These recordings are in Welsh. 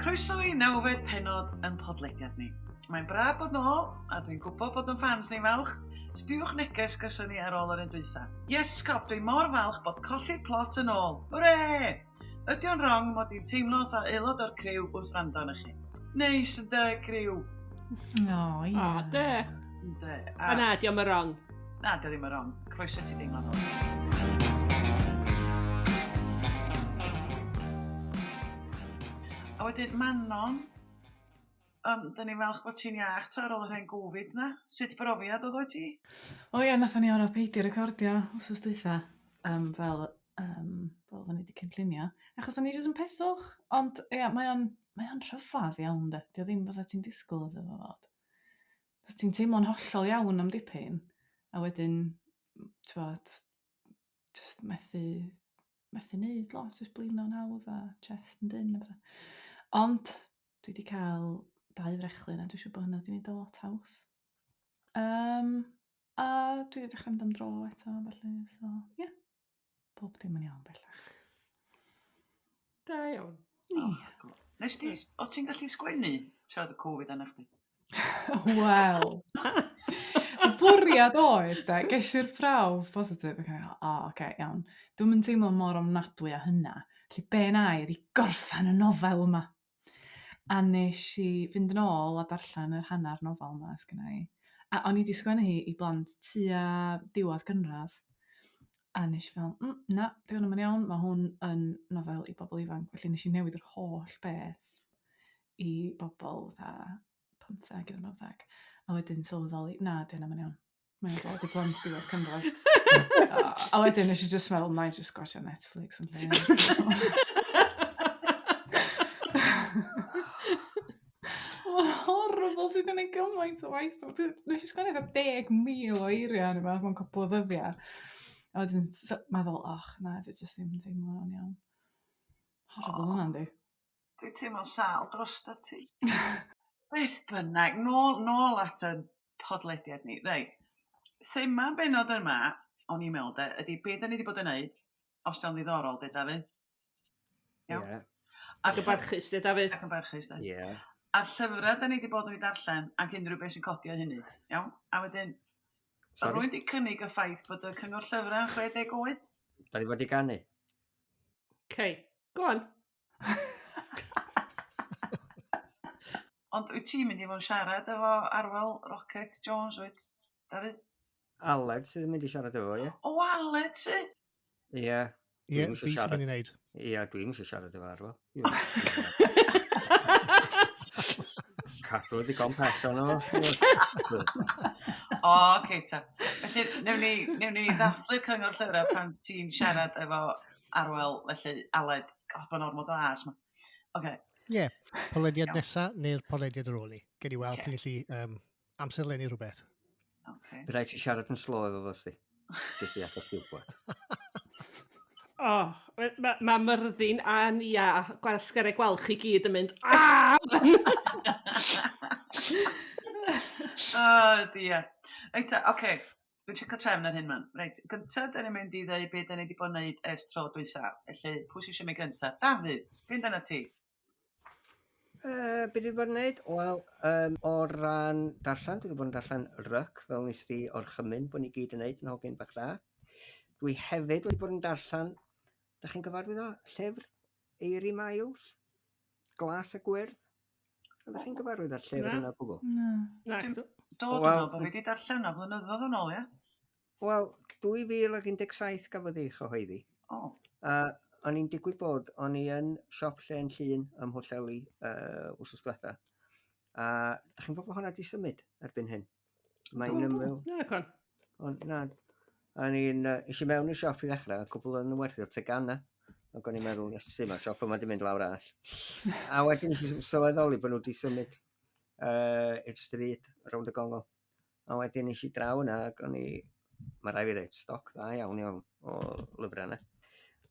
Croeso i nawfed pennod yn podlediad ni. Mae'n braf bod nôl, a dwi'n gwybod bod yn fans ni'n falch. Sbiwch neges gyson ni ar ôl yr un dwytha. Yes, cop, dwi'n mor falch bod colli'r plot yn ôl. Hwre! Ydy o'n wrong mod i'n teimlo tha aelod o'r criw wrth rando yn chi? Neis yn dy, criw. O, ie. O, de. Ynde. A na, di o'm yn wrong. Na, dy ddim yn wrong. Croeso ti deimlo nôl. A wedyn, Manon, da ni'n falch bod ti'n iach to ar ôl yr hen Covid na. Sut brofiad oedd o ti? O ie, nath ni orau peidio recordio wrth dwytha. Fel da ni wedi cynllunio. Achos o'n i jyst yn peswch. Ond ie, mae o'n rhyffadd iawn de. Dio ddim fatha ti'n disgwyl iddo fo fod. Os ti'n teimlo'n hollol iawn am dipyn. A wedyn, ti'n just methu neud lot. Just blino'n hawdd a chest yn dyn. Ond dwi wedi cael 2 frechlyn a dwi'n siŵr bod hynny wedi gwneud o lot haws. A dwi wedi dechrau mynd am dro eto, felly, so, ie. Yeah. Bob dim yn iawn bellach. Da iawn. Nes ti, o ti'n gallu sgwennu siarad y Covid anna chdi? Wel. Y bwriad oedd, da, gesi'r prawf positif. Oce, iawn. Dwi'n mynd teimlo mor ofnadwy a hynna. Felly be na i ydi gorffen y nofel yma. A nes i fynd yn ôl a darllen yr hanner nofel yma, sgynna i. A o'n i wedi sgwennu hi i blant tua diwedd gynradd. A nes i fel, na, dwi'n yn iawn, mae hwn yn nofel i bobl ifanc. Felly nes i newid yr holl beth i bobl fatha 15 i'r 90. A wedyn sylweddoli, na, dwi'n yn iawn. Mae'n bod i blant diwedd cynradd. A wedyn nes i just fel, na i just gwasio Netflix yn lle. Horrible, dwi wedi gwneud gymaint o waith. Nes i sgwennu 10,000 o eiriau yn yma mewn cwpl o ddyddiau. A wedyn meddwl, na, dwi jyst ddim yn teimlo'n iawn. Horrible hwnna, di. Dwi'n teimlo'n sal dros ti. Beth bynnag, nôl at y podlediad ni. Reit, thema bennod yma, o'n i'n meddwl de, ydy beth da ni wedi bod yn neud, os da'n ddiddorol, de, Dafydd? Ie. Ac yn barchus, de, Dafydd? Ac yn barchus, de. Ie. A'r llyfrau da ni wedi bod yn ei darllen ac unrhyw beth sy'n codio hynny. Iawn? A wedyn, rwy'n wedi cynnig y ffaith bod y cyngor llyfrau yn 60 oed? Da ni wedi ganu. Okay, go on. Ond wyt ti'n mynd i fod yn siarad efo Arwel Rocket Jones, wyt, Dafydd? Aled sydd yn mynd i siarad efo, ie? O, Aled, sy? Ie. Ie, fi sy'n mynd i wneud. Ie, dwi'n mynd i siarad efo Arwel. Cadw ddigon pell o'n o. O, oce, ta. Felly, newn ni ddathlu cyngor llyfrau pan ti'n siarad efo Arwel, felly Aled, gael bod ormod o ars ma. Oce. Ie, podlediad nesa neu'r podlediad ar ôl ni. Gen i weld, cyn i chi amserlennu rhywbeth. Okay. Bydd rhaid ti siarad yn slo efo fo, sti. Jyst i adeg chi wybod. Mae Myrddin a Nia, gwasgarau gwalch i gyd yn mynd, dia. Reit, oce. Dwi'n siarad cael trefn ar hyn, man. Reit, gyntaf, da ni'n mynd i ddweud beth da ni wedi bod yn gwneud ers tro dwytha. Felly, pwy sy'n siarad gyntaf? Dafydd, beth dyna ti? Be dwi bod yn gwneud? Wel, o ran darllen, dwi wedi bod yn darllen ryc, fel nes di o'r chymyn bod ni gyd yn gwneud yn hogyn bach da. Dwi hefyd wedi bod yn darllen, da chi'n gyfarwydd o, llyfr Eiry Miles, Glas a Gwyrdd. Da chi'n gyfarwydd ar llyfr yna gwbl? Na. Do, dwi'n meddwl bod wedi darllen o flynyddoedd yn ôl, ie? Wel, 2017 gafodd ei chyhoeddi. O. O'n i'n digwydd bod, o'n i yn siop lle yn Llun ym Mhwllheli wsos diwetha. A da chi'n bod hwnna di symud erbyn hyn? Mae'n ymwyl. Na. O'n i'n eisiau mewn i'r siop i ddechrau, cwbl yn werthu o'r tegana. Ac o'n i'n meddwl, iesu, mae'r siop yma di mynd lawr all. A wedyn eisiau sylweddoli bod nhw di symud i'r stryd rownd y gongol. A wedyn eisiau draw yna, ac o'n i, mae rai fi ddeud, stoc dda iawn o lyfrau yna.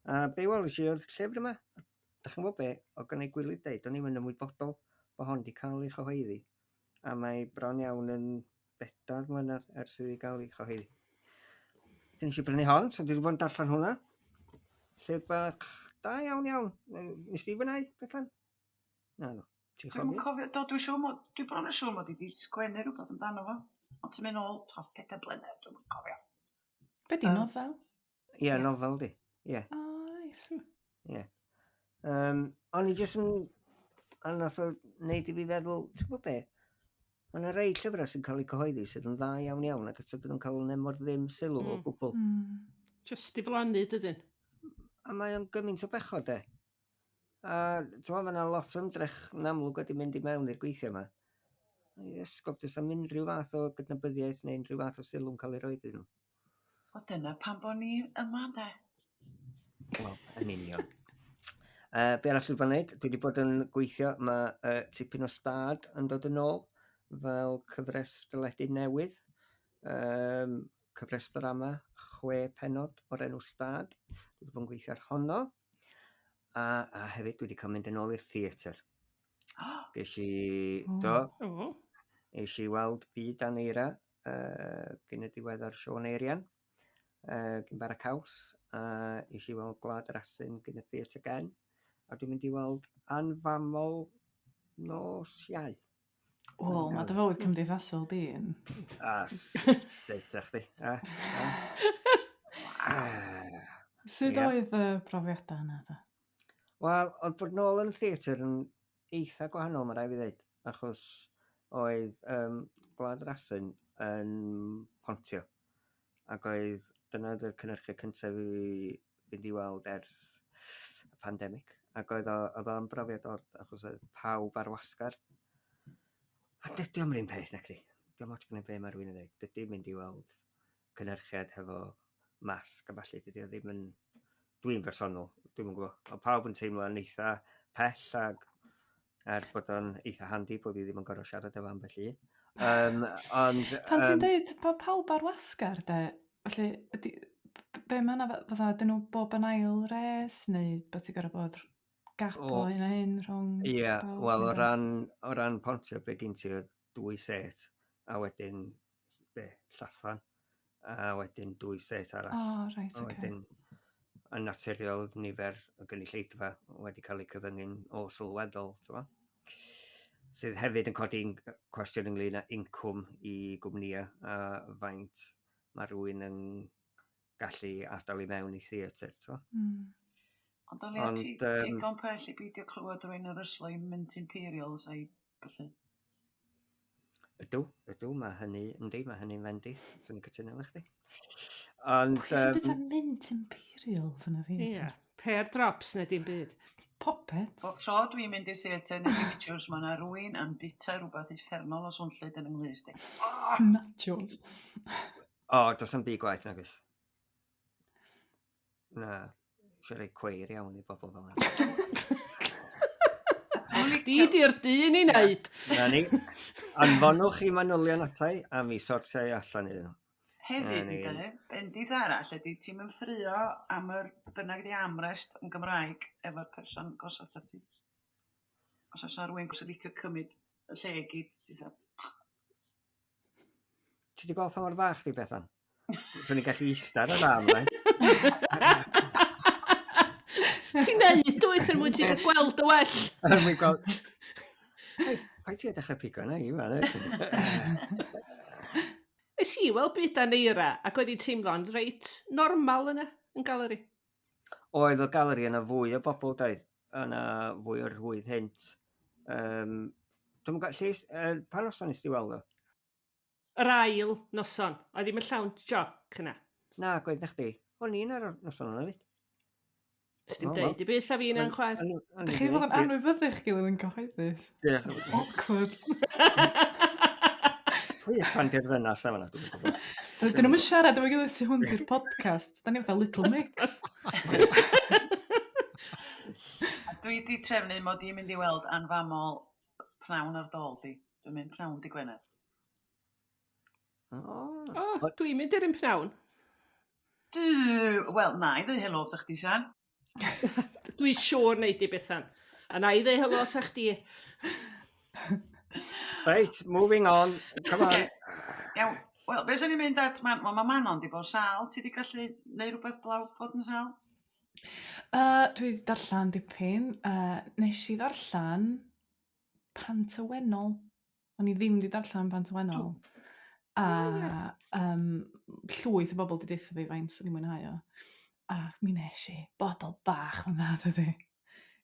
A be welis i o'r llyfr yma? Da chi'n gwybod be, o gynnau gwylydd deud, o'n i'n mynd ymwybodol bod hon di cael ei chyhoeddi. A mae bron iawn yn 4 mlynedd ers iddi gael ei chyhoeddi. Dyn eisiau brynu hon, so dwi wedi bod yn darllen hwnna. Llyfr bach da iawn. Nes di fynnau, Bethan? Na, no. Ti'n Dwi'n cofio? cofio, dwi'n bron yn siŵr mod i wedi sgwennu rhywbeth amdano fo. Ond ti'n mynd ôl, 4 blynedd, dwi'n cofio. Be di nofel? Ie, nofel di. Ie. O, reis. Ie. O'n i jyst yn... A nath o wneud i fi feddwl, ti'n gwybod be? Mae yna rei llyfrau sy'n cael eu cyhoeddi sydd yn dda iawn ac ydyn nhw'n cael mor ddim sylw o gwbl. Just i blannu, dydyn. A mae o'n gymaint o bechod, de. A ti'n gwybod, mae yna lot o ymdrech yn amlwg wedi mynd i mewn i'r gweithio yma. I esgob, does am unrhyw fath o gydnabyddiaeth neu unrhyw fath o sylw'n cael ei roi iddyn nhw. O, dyna pan bo ni yma, de. Wel, yn union. Be arall dwi'n gwneud? Dwi wedi bod yn gweithio, mae tipyn o stad yn dod yn ôl fel cyfres dyledu newydd. Cyfres drama, 6 pennod o'r enw Stad. Dwi wedi bod yn gweithio ar honno. A hefyd dwi wedi cael mynd yn ôl i'r theatr. Ges i weld Byd a'n Eira gyn y diweddar Sion Eirian gyn Bara Caws. Ges i weld Gwlad yr Asyn gyn y Theatr Gen. A dwi'n mynd i weld Anfamol Nos Iau. O, mae dy fywyd cymdeithasol di yn... Deitha chdi. Sut oedd y profiadau yna, da? Wel, oedd bod nôl yn y theatr yn eitha gwahanol, mae rai fi ddweud, achos oedd Gwlad yr Asyn yn Pontio. Ac oedd dyna oedd y cynhyrchu cyntaf i fynd i weld ers y pandemig. Ac oedd o'n brofiad od, achos oedd pawb ar wasgar. A dydy o'n rhan peth na chdi. Dwi'n moch gyda be mae rhywun yn dweud. Dydy mynd i weld cynhyrchiad hefo masg a falle. Dydy o ddim yn... Dwi'n bersonol, dwi'n yn gwybod. O pawb yn teimlo yn eitha pell ag bod o'n eitha handi bod fi ddim yn gorau siarad efo ambell un. Pan ti'n dweud pawb ar wasgar, de, felly, be mae yna fatha, dyn nhw bob yn ail res, neu bod ti'n gorau bod gap o hyn a hyn rhwng... Ie, wel, o ran Pontio, be gen ti oedd 2 set, a wedyn, Llaffan, a wedyn 2 set arall. O, reit, A wedyn, yn naturiol, nifer o gynulleidfa wedi cael eu cyfyngu'n o sylweddol, sydd hefyd yn codi'n cwestiwn ynglyn â incwm i gwmnïau a faint mae rhywun yn gallu adael i mewn i theatr. Ond o'n i ti'n gompell i beidio clywed rwy'n yr yslo i Mint Imperials a'i gallu? Ydw, mae hynny'n fendi. Swn i'n cytuno efo chdi. Pwy sy'n byd am Mint Imperials yn y theatr? Ie, pair drops neu dim byd. Poppets? O tro dwi'n mynd i'r theatr neu pictures, mae yna rwy'n yn bita rhywbeth uffernol o swnllyd yn ynglys di. Nachos. Does am byd gwaith nag oes. Na, eisiau rhoi cweir iawn i bobl fel yna. Di di'r dyn i wneud. Na ni, anfonwch i manylion atai a mi sortiau allan iddyn nhw. Hefyd, bendith arall ydy ti'n mynd ffrio am yr bynnag di amrest yn Gymraeg efo'r person gosod ati. Os oes yna rhywun sy'n licio cymryd y lle gyd, ti'n dweud. Ti wedi gweld pa mor fach di Bethan? Swn i'n gallu eistedd ar amrest. Ti'n neud dwyt yn mwyn ti'n gweld y well. Mae'n gweld... Pai ti edrych pigo yna i fan. Ys i weld Byd a'n Eira ac oedd hi'n teimlo'n reit normal yna yn galeri. Oedd o galeri yna fwy o bobl doedd. Yna fwy o'r rhwydd hynt. Dwi'n gwybod, pa noson nes ti weld o? Yr ail noson. Oedd hi'n llawn joc yna. Na, gwaith na chdi. O'n i'n ar noson yna fyd. Ysdim deud i beth a fi'n yn chwaer. Dych chi fod yn anwybyddu'ch gilydd yn gyhoeddus? Awkward. Pwy fan di'r ddynas na fanna? Dyn nhw'n siarad efo'i gilydd tu hwnt i'r podcast. Da ni'n fel Little Mix. Dwi di trefnu mod i'n mynd i weld anfamol pnawn ar dol di. Dwi'n mynd pnawn di Gwener. Dwi'n mynd i'r un pnawn. Wel, na i ddeu helo sa chdi, Sian. Dwi'n siŵr neud i Bethan. A na i ddeu helo sa chdi. Right, moving on. Come on. Iawn, wel, beth sy'n ni'n mynd at, mae Manon di bod sal. Ti di gallu neud rhywbeth blaw bod yn sal? Dwi wedi darllen dipyn. Nes i ddarllen Pantywennol. O'n i ddim wedi darllen Pantywennol. A llwyth o bobl wedi deitha fi faint o'n i'n mwynhau o. A mi nes i bobl bach o'n dda, dydy.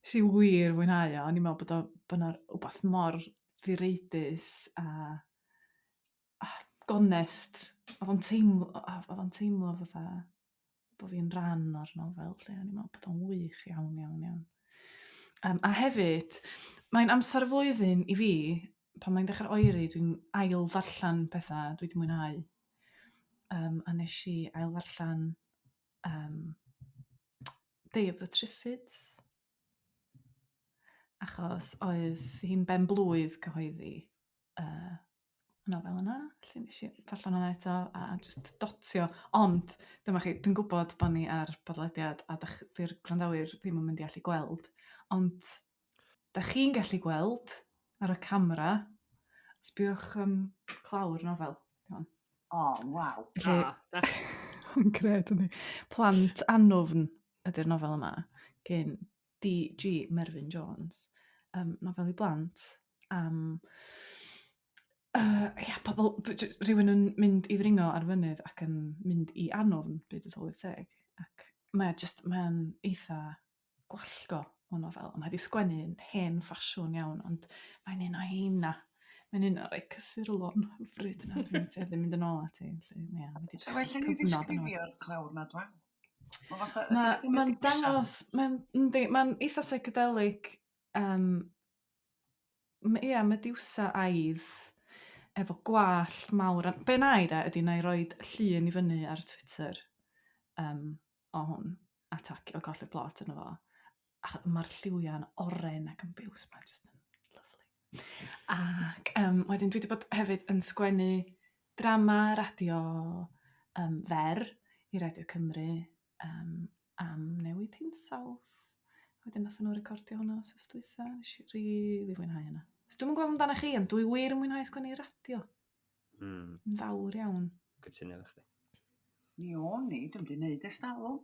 Si wir mwynhau o. O'n i'n meddwl bod yna rhywbeth mor ddireidus a gonest. Oedd o'n teimlo fatha bod fi'n rhan o'r nofel. O'n i'n meddwl bod o'n wych iawn. A hefyd, mae'n amser y flwyddyn i fi, pan mae'n dechrau oeri, dwi'n ail ddarllen pethau dwi wedi mwynhau. A nes i ail ddarllen Day of the Triffids. Achos oedd hi'n ben blwydd cyhoeddi nofel yna. Lle nes i darllen hwnna eto a just dotio. Ond, dyma chi, dwi'n gwybod bod ni ar Podlediad a di'r gwrandawyr ddim yn mynd i allu gweld. Ond, da chi'n gallu gweld ar y camera, sbiwch clawr nofel. Waw. Yn gred yn ni. Plant Annwfn ydy'r nofel yma, gen D.G. Merfyn Jones. Nofel i blant am pobl, rhywun yn mynd i ddringo ar fynydd ac yn mynd i Annwfn byd y tylwyth teg. Ac mae'n eitha gwallgo o nofel. Mae wedi sgwennu'n hen ffasiwn iawn, ond mae'n un o heina. Mae'n un o'r cysurlon ffryd yna. Dwi'n ddim mynd yn ôl ati. So felly ni ddisgrifio'r clawr na, dwi? Mae'n dangos, mae'n eitha seicadelig. Mae diwsa aidd efo gwallt mawr. Be na i ydy na i roed llun i fyny ar Twitter o hwn, a tacio golli'r plot yno fo. Mae'r lliwiau'n oren ac yn biws. Mae'n just yn lovely. Ac wedyn dwi wedi bod hefyd yn sgwennu drama radio fer i Radio Cymru am Newid Hinsawdd. Wedyn nath nhw recordio hwnna os ystwytha. Nes i rili fwynhau hynna. So dwi'n gwybod amdana chi, ond dwi wir yn mwynhau sgwennu radio. Yn fawr iawn. Cytuno efo chdi. Ni dwi'n di wneud estalw.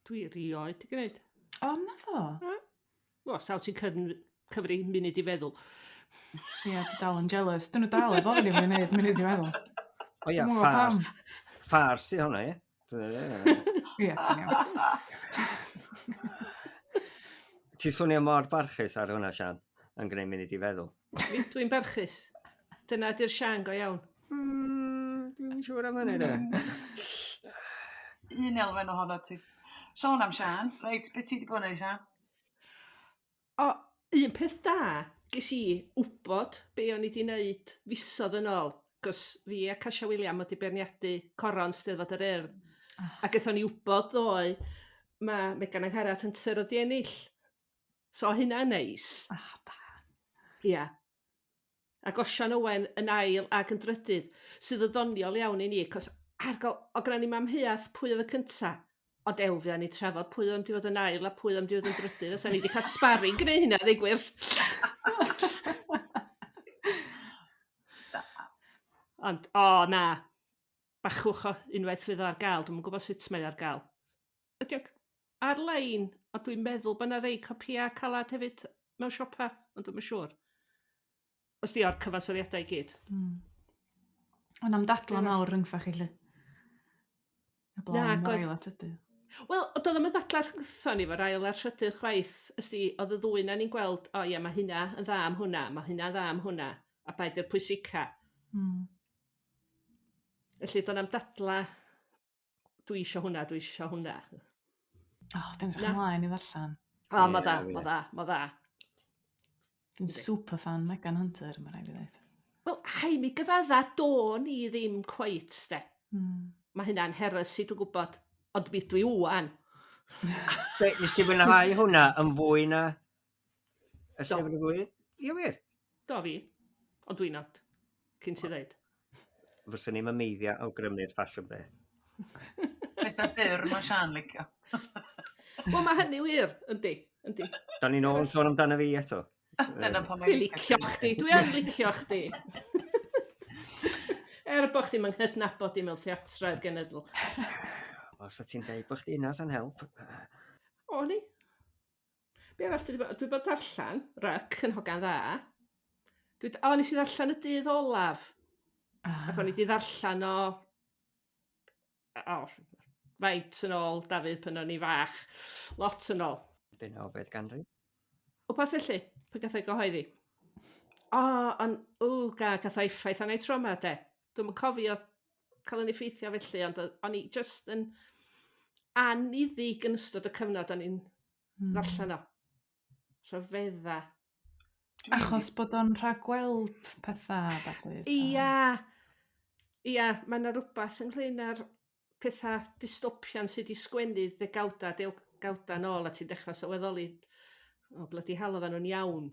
Dwi rioed i gwneud. O, na ddo? O, saw ti'n cyfri munud i feddwl. Ie, dwi dal yn jealous. Dyn nhw dal efo fi ni'n wneud munud i feddwl. O ia, ffars di hwnna, ie? Ie, ti'n iawn. Ti'n swnio mor barchus ar hwnna, Sian, yn gwneud munud i feddwl. Dwi'n barchus. Dyna di'r Sian go iawn. Dwi'n siŵr am hynny, da. Un elfen ohono ti. Sôn am Sian, reit, beth ti wedi bod yn ei, Sian? O, un peth da, ges i wybod be o'n i wedi wneud fisodd yn ôl. Cos fi a Casia William wedi berniadu coron Steddfod yr Urdd. Ac eithon ni wybod ddoe, mae Megan Angharad yn tyrod i ennill. So hynna'n neis. Da. Ia. Ac Osian Owen yn ail ac yn drydydd, sydd y ddoniol iawn i ni, cos argol, o gyda ni mam Huath pwy oedd y cynta, o dewfio ni trafod pwy oedd am di fod yn ail a pwy oedd am di fod yn drydydd, os ni wedi cael sparring gwneud hynna, ddigwyr. Ond, na, bachwch o unwaith fydd ar gael, dwi'n gwybod sut mae ar gael. Ydy ar-lein, a dwi'n meddwl bod yna rei copia calad hefyd mewn siopa, ond dwi'n siŵr. Os di o'r cyfansoddiadau i gyd. Ond am dadla mawr rhyngfa chi, lle? Na, ail a trydydd. Wel, doedd am y ddadla rhyngtho ni fo'r ail a trydydd chwaith. Oedd y ddwy na ni'n gweld, mae hynna yn dda am hwnna, mae hynna dda am hwnna, a baid y pwysica. Felly, doedd am dadla, dwi isio hwnna. Dyn nhw'n ymlaen i ddarllen. Ma dda. Dwi'n super fan Megan Hunter, mae'n rhaid i ddweud. Wel, mi gyfadda do ni ddim cweit, de. Mae hynna'n heresy, dwi'n gwybod, ond beth dwi wan. Nes ti fwynhau hwnna yn fwy na y llyfr y flwyddyn? Ie wir? Do fi, ond dwi'n not, cyn ti ddeud. Fyswn ni'n meiddio awgrymu'r ffasiwn beth. Beth a byr mae Sian licio. Wel, mae hynny wir, yndi. Da ni'n ôl yn sôn amdano fi eto. Dyna pan Dwi'n licio chdi, dwi'n licio chdi. Bod chdi ma'n nghydnabod i mewn theatrau'r genedl. Os ti'n dweud bod chdi unas yn help. O ni? Be arall dwi bod darllen, ryc yn hogan dda. Nes i ddarllen y dydd olaf. Ac o'n i wedi ddarllen o faint yn ôl, Dafydd, pan o'n i fach. Lot yn ôl. 19 ganrif. O beth felly? Pe gath ei gyhoeddi? Gath o effaith anau trauma, de. Dwi'n yn cofio cael yn effeithio felly, ond o'n i just yn aniddig yn ystod y cyfnod o'n i'n ddarllen o. Rhyfedda. Achos bod o'n rhagweld pethau, felly. Ia, mae yna rhywbeth ynglyn â'r pethau dystopian sydd wedi sgwennu degawda nôl a ti'n dechrau sylweddoli blydi hel oedden nhw'n iawn.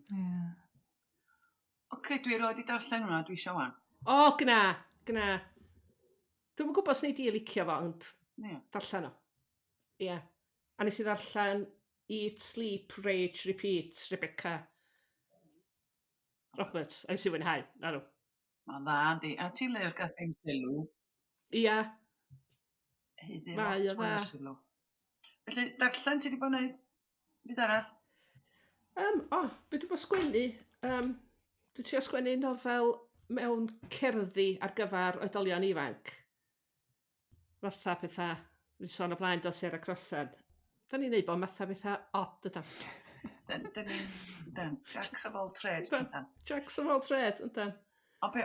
Oce, dwi roed i darllen hwnna, dwi eisiau wan. Gna. Dwi'n yn gwybod os wneud i licio fo, ond darllen o. Ia. A nes i darllen Eat, Sleep, Rage, Repeat, Rebecca Roberts. A nes i wynhau, na nhw. Mae'n dda, yndi. A ti lyfr gath ein sylw. Ia. Heddi lot mwy o sylw. Felly, darllen ti wedi bod wneud byd arall? Be dwi bod sgwennu? Dwi'n trio sgwennu nofel mewn cerddi ar gyfer oedolion ifanc. Fatha pethau, dwi'n sôn o blaen dos i'r acrosen. Da ni'n neud bod matha pethau odd ydan. Jacks of all trades, ydan. Jacks of all trades, ydan. O be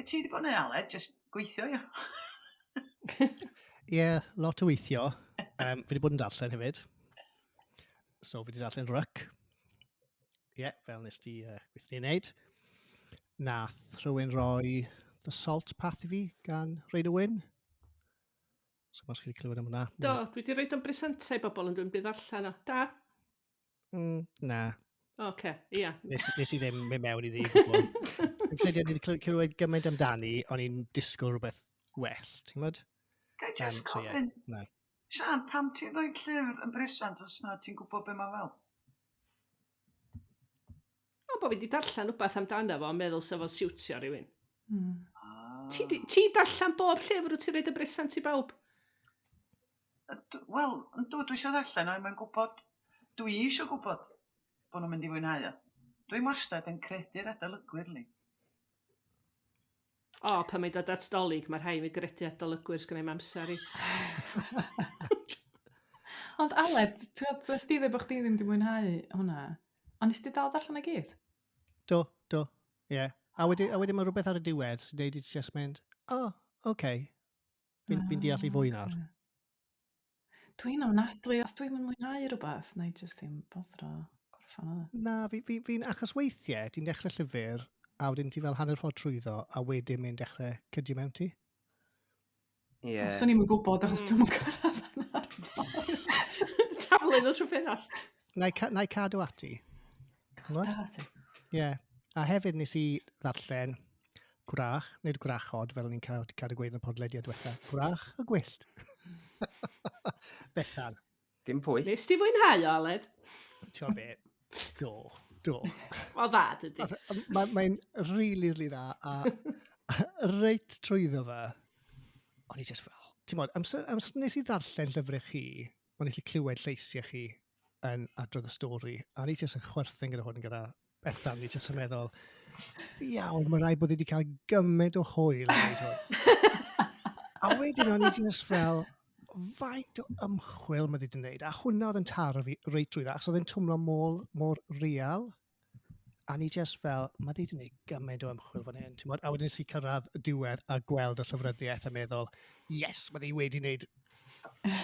ti wedi bod yn Aled, just gweithio, ia? Ie, lot o weithio. Fi wedi bod yn darllen hefyd. So, fi wedi darllen ryc. Ie, fel nes ti gweithio i wneud. Nath rhywun roi The Salt Path i fi gan Reid Wyn. So, mas chi wedi clywed am hwnna. Do, dwi wedi rhaid o'n bresentau i bobl yn dwi'n bydd allan o. Da? Na. Oce, ia. Nes i ddim mynd mewn i ddi. Fi'n credu o'n i wedi clywed gymaint amdani, o'n i'n disgwyl rhywbeth well, ti'n gwybod? Gai just gofyn? Sian, pam ti'n rhoi llyfr yn bresant os na ti'n gwybod be mae fel? Bo fi wedi darllen rhywbeth amdano fo, meddwl sef o'n siwtio rhywun. Ti darllen bob llyfr wyt ti'n rhaid y bresant i bawb? Wel, dwi eisiau darllen o'n gwybod, dwi eisiau gwybod bod nhw'n mynd i fwynhau o. Dwi'n wastad yn credu'r adolygwyr ni. Pan mae'n dod at dolyg, mae'r rhai mi gredu adolygwyr sgan i'm amser i. Ond Aled, ti'n di ddweud bod chdi ddim wedi mwynhau hwnna, ond nes ti dal darllen y gyd? Do, ie. A wedyn mae rhywbeth ar y diwedd sy'n dweud it's just mynd, oce. Fi'n deall i fwy nawr. Dwi'n ofnadwy, os dwi'n mwynhau rhywbeth, neu jyst ddim bothro gorffan o. Na, fi'n achos weithiau, ti'n dechrau llyfr, a wedyn ti fel hanner ffordd trwyddo, a wedyn mynd dechrau cydio mewn ti. Ie. Os o'n i'n gwybod, achos dwi'n mwyn cyrraedd hanner ffordd. Taflun o trwy ffenast. Na i cadw ati. Cadw ati. Ie. A hefyd nes i ddarllen gwrach, nid gwrachod, fel ni'n cadw gweud yn y podlediad diwetha. Gwrach a gwyllt. Bethan. Dim pwy. Nes ti fwynhau o, Aled? Ti'n be? Do. O dda, dydy. Mae'n really dda, a reit trwyddo fe, o'n i just fel, ti'n modd, amser nes i ddarllen llyfrau chi, o'n i chi clywed lleisiau chi yn adrodd y stori, a o'n i just yn chwerthin gyda hwn gyda Bethan, o'n i just yn meddwl, iawn, mae'n rhaid bod wedi cael gymaint o hwyl yn gwneud hwn. A wedyn o'n i just fel, faint o ymchwil mae wedi gwneud, a hwnna oedd yn taro fi reit drwy dda, achos oedd yn twmlo mor real, a ni just fel, mae wedi gwneud gymaint o ymchwil fan hyn, a wedyn si cyrraedd y diwedd a gweld y llyfryddiaeth a meddwl, yes, mae wedi gwneud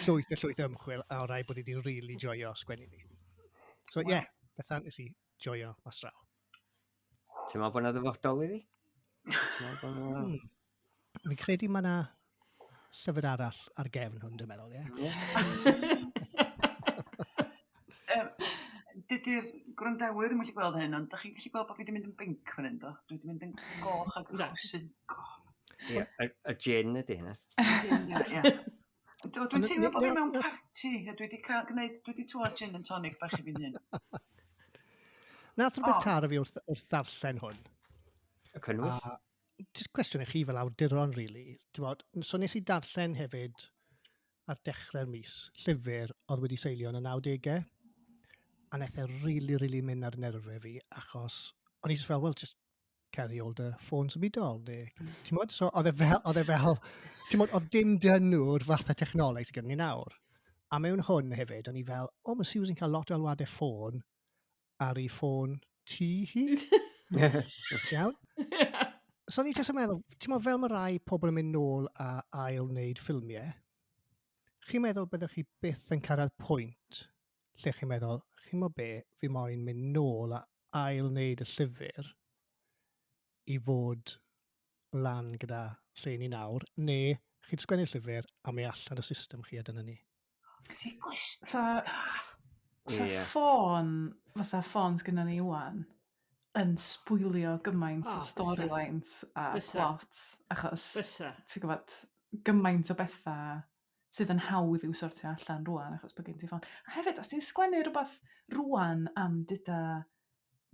llwyth o ymchwil, a o rai bod wedi really joio sgwennu fi. So ie, Bethan nes i joio mas draw. Ti'n meddwl bod yna ddyfodol iddi? Fi'n credu mae yna llyfr arall ar gefn hwn, dwi'n meddwl, ie. Dydy'r gwrandawyr yn gallu gweld hyn, ond da chi'n gallu gweld bod fi wedi mynd yn binc fan hyn, do? Dwi wedi mynd yn goch ac chwsyn. Ie, y gin ydy hynna. Ie. Dwi'n teimlo bod fi mewn parti, a dwi wedi tywod gin and tonic bach i fi'n hyn. Nath rhywbeth taro fi wrth ddarllen hwn. Y cynnwys? Just cwestiwn i chi fel awduron, really. So nes i darllen hefyd ar dechrau'r mis llyfr oedd wedi seilio yn y 90au. a nath e really mynd ar nerfau fi, achos o'n i just fel, well, just carry all the ffôn symudol, ti'n modd? So oedd e fel, ti'n modd, oedd dim dynw'r fatha technoleg sydd gen ni nawr. A mewn hwn hefyd, o'n i fel, mae Susan cael lot o alwadau ffôn ar ei ffôn tŷ hi. Iawn? So o'n i jyst yn meddwl, ti'n modd fel mae rai pobl yn mynd nôl a ail wneud ffilmiau, chi'n meddwl byddwch chi byth yn cyrraedd pwynt lle chi'n meddwl, chi'n meddwl be, fi moyn mynd nôl a ail wneud y llyfr i fod lan gyda lle ni nawr, neu chi'n sgwennu'r llyfr a mi allan y system chi a dyna ni. Ti gwestiwn Sa ffôn, fatha ffôn sgynna ni wan, yn sbwylio gymaint o storylines a plot, achos ti'n gwybod gymaint o bethau sydd yn hawdd i'w sortio allan rwan, achos bod gen ti ffôn. A hefyd, os ti'n sgwennu rhywbeth rwan am dyda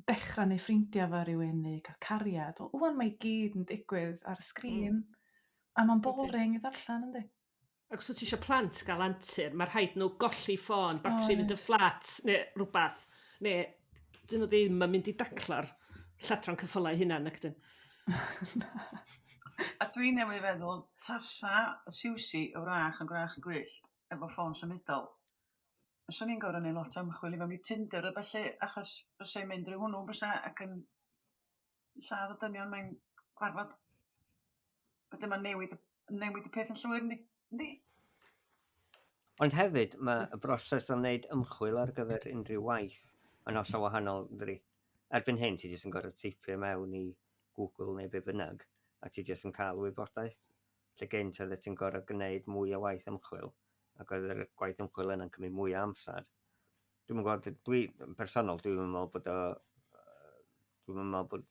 dechrau neu ffrindiau fo rhywun neu cael cariad, wan mae gyd yn digwydd ar y sgrin, a mae'n boring i ddarllen, yndi? Ac os ti eisiau plant gael antur, mae rhaid nhw golli ffôn, batri fynd yn fflat, neu rhywbeth, neu dyn nhw ddim yn mynd i daclo'r lladron cyffylau hynna'n ydyn. A dwi'n newydd feddwl, tasa siwsi o wrach yn gwyllt efo ffôn symudol. So ni'n gorau neud lot o ymchwil i fewn i Tinder o felly, achos bysa i'n mynd drwy hwnnw bysa ac yn lladd o dynion mae'n gwarfod. Wedyn mae'n newid y peth yn llwyr, yndi? Ond hefyd, mae y broses o wneud ymchwil ar gyfer unrhyw waith yn hollol wahanol, dwi. Erbyn hyn, ti jyst yn gorau teipio mewn i Google neu be bynnag, a ti jyst yn cael wybodaeth. Lle gynt oedd ti'n gorau gwneud mwy o waith ymchwil, ac oedd y gwaith ymchwil yna'n cymryd mwy o amser. Dwi'n meddwl bod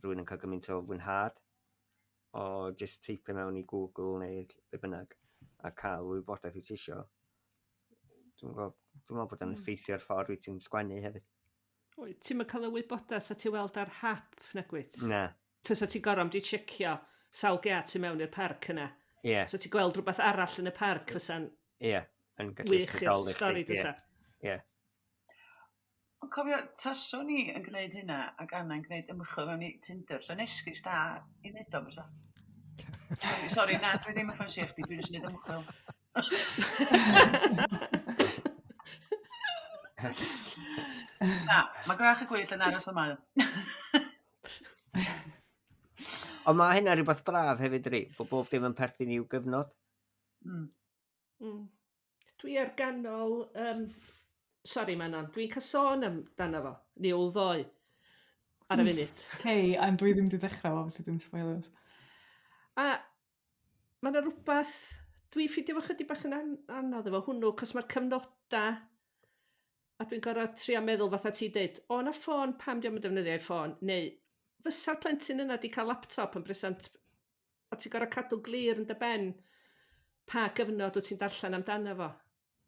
rhywun yn cael gymaint o fwynhad o jyst teipio mewn i Google neu be bynnag a cael wybodaeth wyt ti isio. Dwi'n meddwl bod yn effeithio'r ffordd wyt ti'n sgwennu hefyd. Ti'n mynd cael y wybodaeth sa ti weld ar hap na gwyd? Na. Sa ti gorau am di checio sawl giat sy'n mewn i'r parc yna? Ie. Sa ti gweld rhywbeth arall yn y parc fysa'n wych i'r stori dysa? Ie. Ond cofio, taswn ni yn gwneud hynna ac Anna'n gwneud ymchwil fewn i Tinder, so'n esgus da i wneud o, bysa? Sori, na, dwi ddim yn ffansio chdi, dwi'n just wneud ymchwil. Na, mae grach y gwyllt yn aros o mael. Ond mae hynna rhywbeth braf hefyd, bod bob dim yn perthyn i'w gyfnod. Dwi ar ganol... Sori, Manon, dwi'n cael sôn amdano fo, niwl ddoe, ar y funud. Hei, a dwi ddim wedi dechrau fo, felly dwi'n spoilers. A mae yna rhywbeth, dwi'n ffidio fo chydig bach yn anodd efo hwnnw, cos mae'r cyfnodau, a dwi'n gorfod trio meddwl fatha ti dweud, o na ffôn, pam diolch yn defnyddio'i ffôn, neu fysa'r plentyn yna di cael laptop yn bresant, a ti'n gorfod cadw glir yn dy ben, pa gyfnod wyt ti'n darllen amdano fo.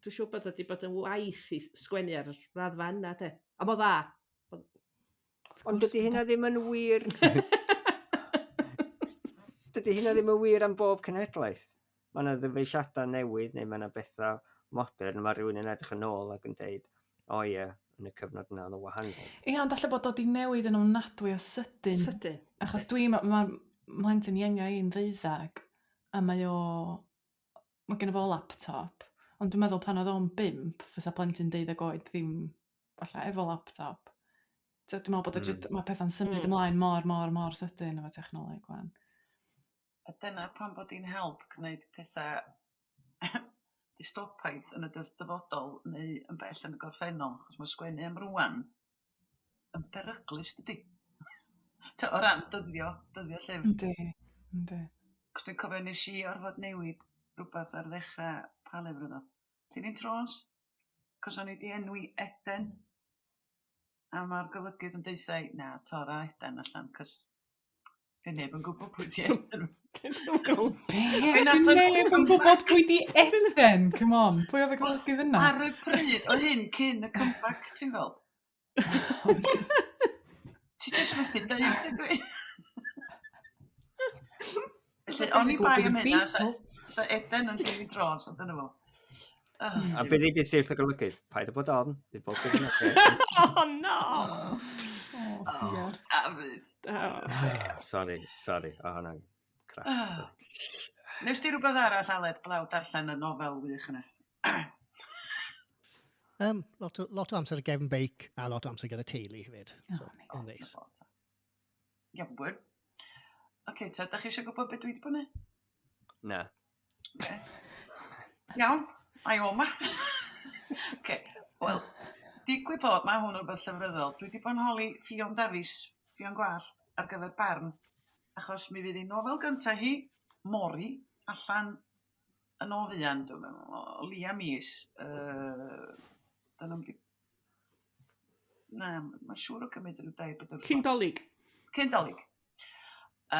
Dwi'n siŵr bod wedi bod yn waith i sgwennu ar raddfa yna, de. A mo dda. Ond dydy hynna ddim yn wir. Dydy hynna ddim yn wir am bob cenhedlaeth. Mae yna ddyfeisiadau newydd, neu mae yna bethau modern, mae rhywun yn edrych yn ôl ac yn dweud, yn y cyfnod yna oedd o wahanol. Ie, ond allai bod o di newid yn ofnadwy o sydyn. Sydyn. Achos mae'n mlaentyn ienga i'n ddeuddag, a mae gen fo laptop, ond dwi'n meddwl pan oedd o'n 5, fysa plentyn 12 oed ddim falle efo laptop. So dwi'n meddwl bod mae pethau'n symud ymlaen mor sydyn efo technoleg gwan. A dyna pan bod hi'n help gwneud pethau distopaidd yn y dyfodol neu yn bell yn y gorffennol, achos mae sgwennu am rwan yn beryglus, dydy. O ran dyddio llyfr. Yndi. Cos dwi'n cofio nes i orfod newid rhywbeth ar ddechrau pa lyfr yno. Ti'n un tros? Cos o'n i di enwi Eden. A mae'r golygydd yn deusau, na, tora Eden allan, cos fe neb yn gwybod pwy di Eden. Be? Neb yn gwybod pwy di Eden? Come on, pwy oedd y golygydd yna? Ar y pryd, o hyn cyn y comeback, ti'n gweld? Ti jyst methu dweud y gwe. Felly, o'n i bai am hynna, sa Eden yn llun i tros, ond dyna fo. A beth i di syrth o golygydd? Paid o bod on, bydd bob dim yn oce. Oh, no! Sorry, o hwnna'n crap. Nes ti rhywbeth arall, Aled, blaw darllen y nofel wych yna? Lot o amser y gefn beic a lot o amser gyda teulu hefyd. So, yn neis. Iawn. Oce, ta, da chi eisiau gwybod beth dwi wedi bod yn? Na. Iawn, ai o ma. Oce, wel, digwydd bod, mae hwn o'r beth llyfryddol. Dwi wedi bod yn holi Ffion Dafis, Ffion Gwallt, ar gyfer barn, achos mi fydd ei nofel gyntaf hi, Mori, allan yn o fuan, o lia mis. Dyna wedi... Na, mae'n siŵr o cymryd rhyw 2-3 Cyndolig. Cyndolig. A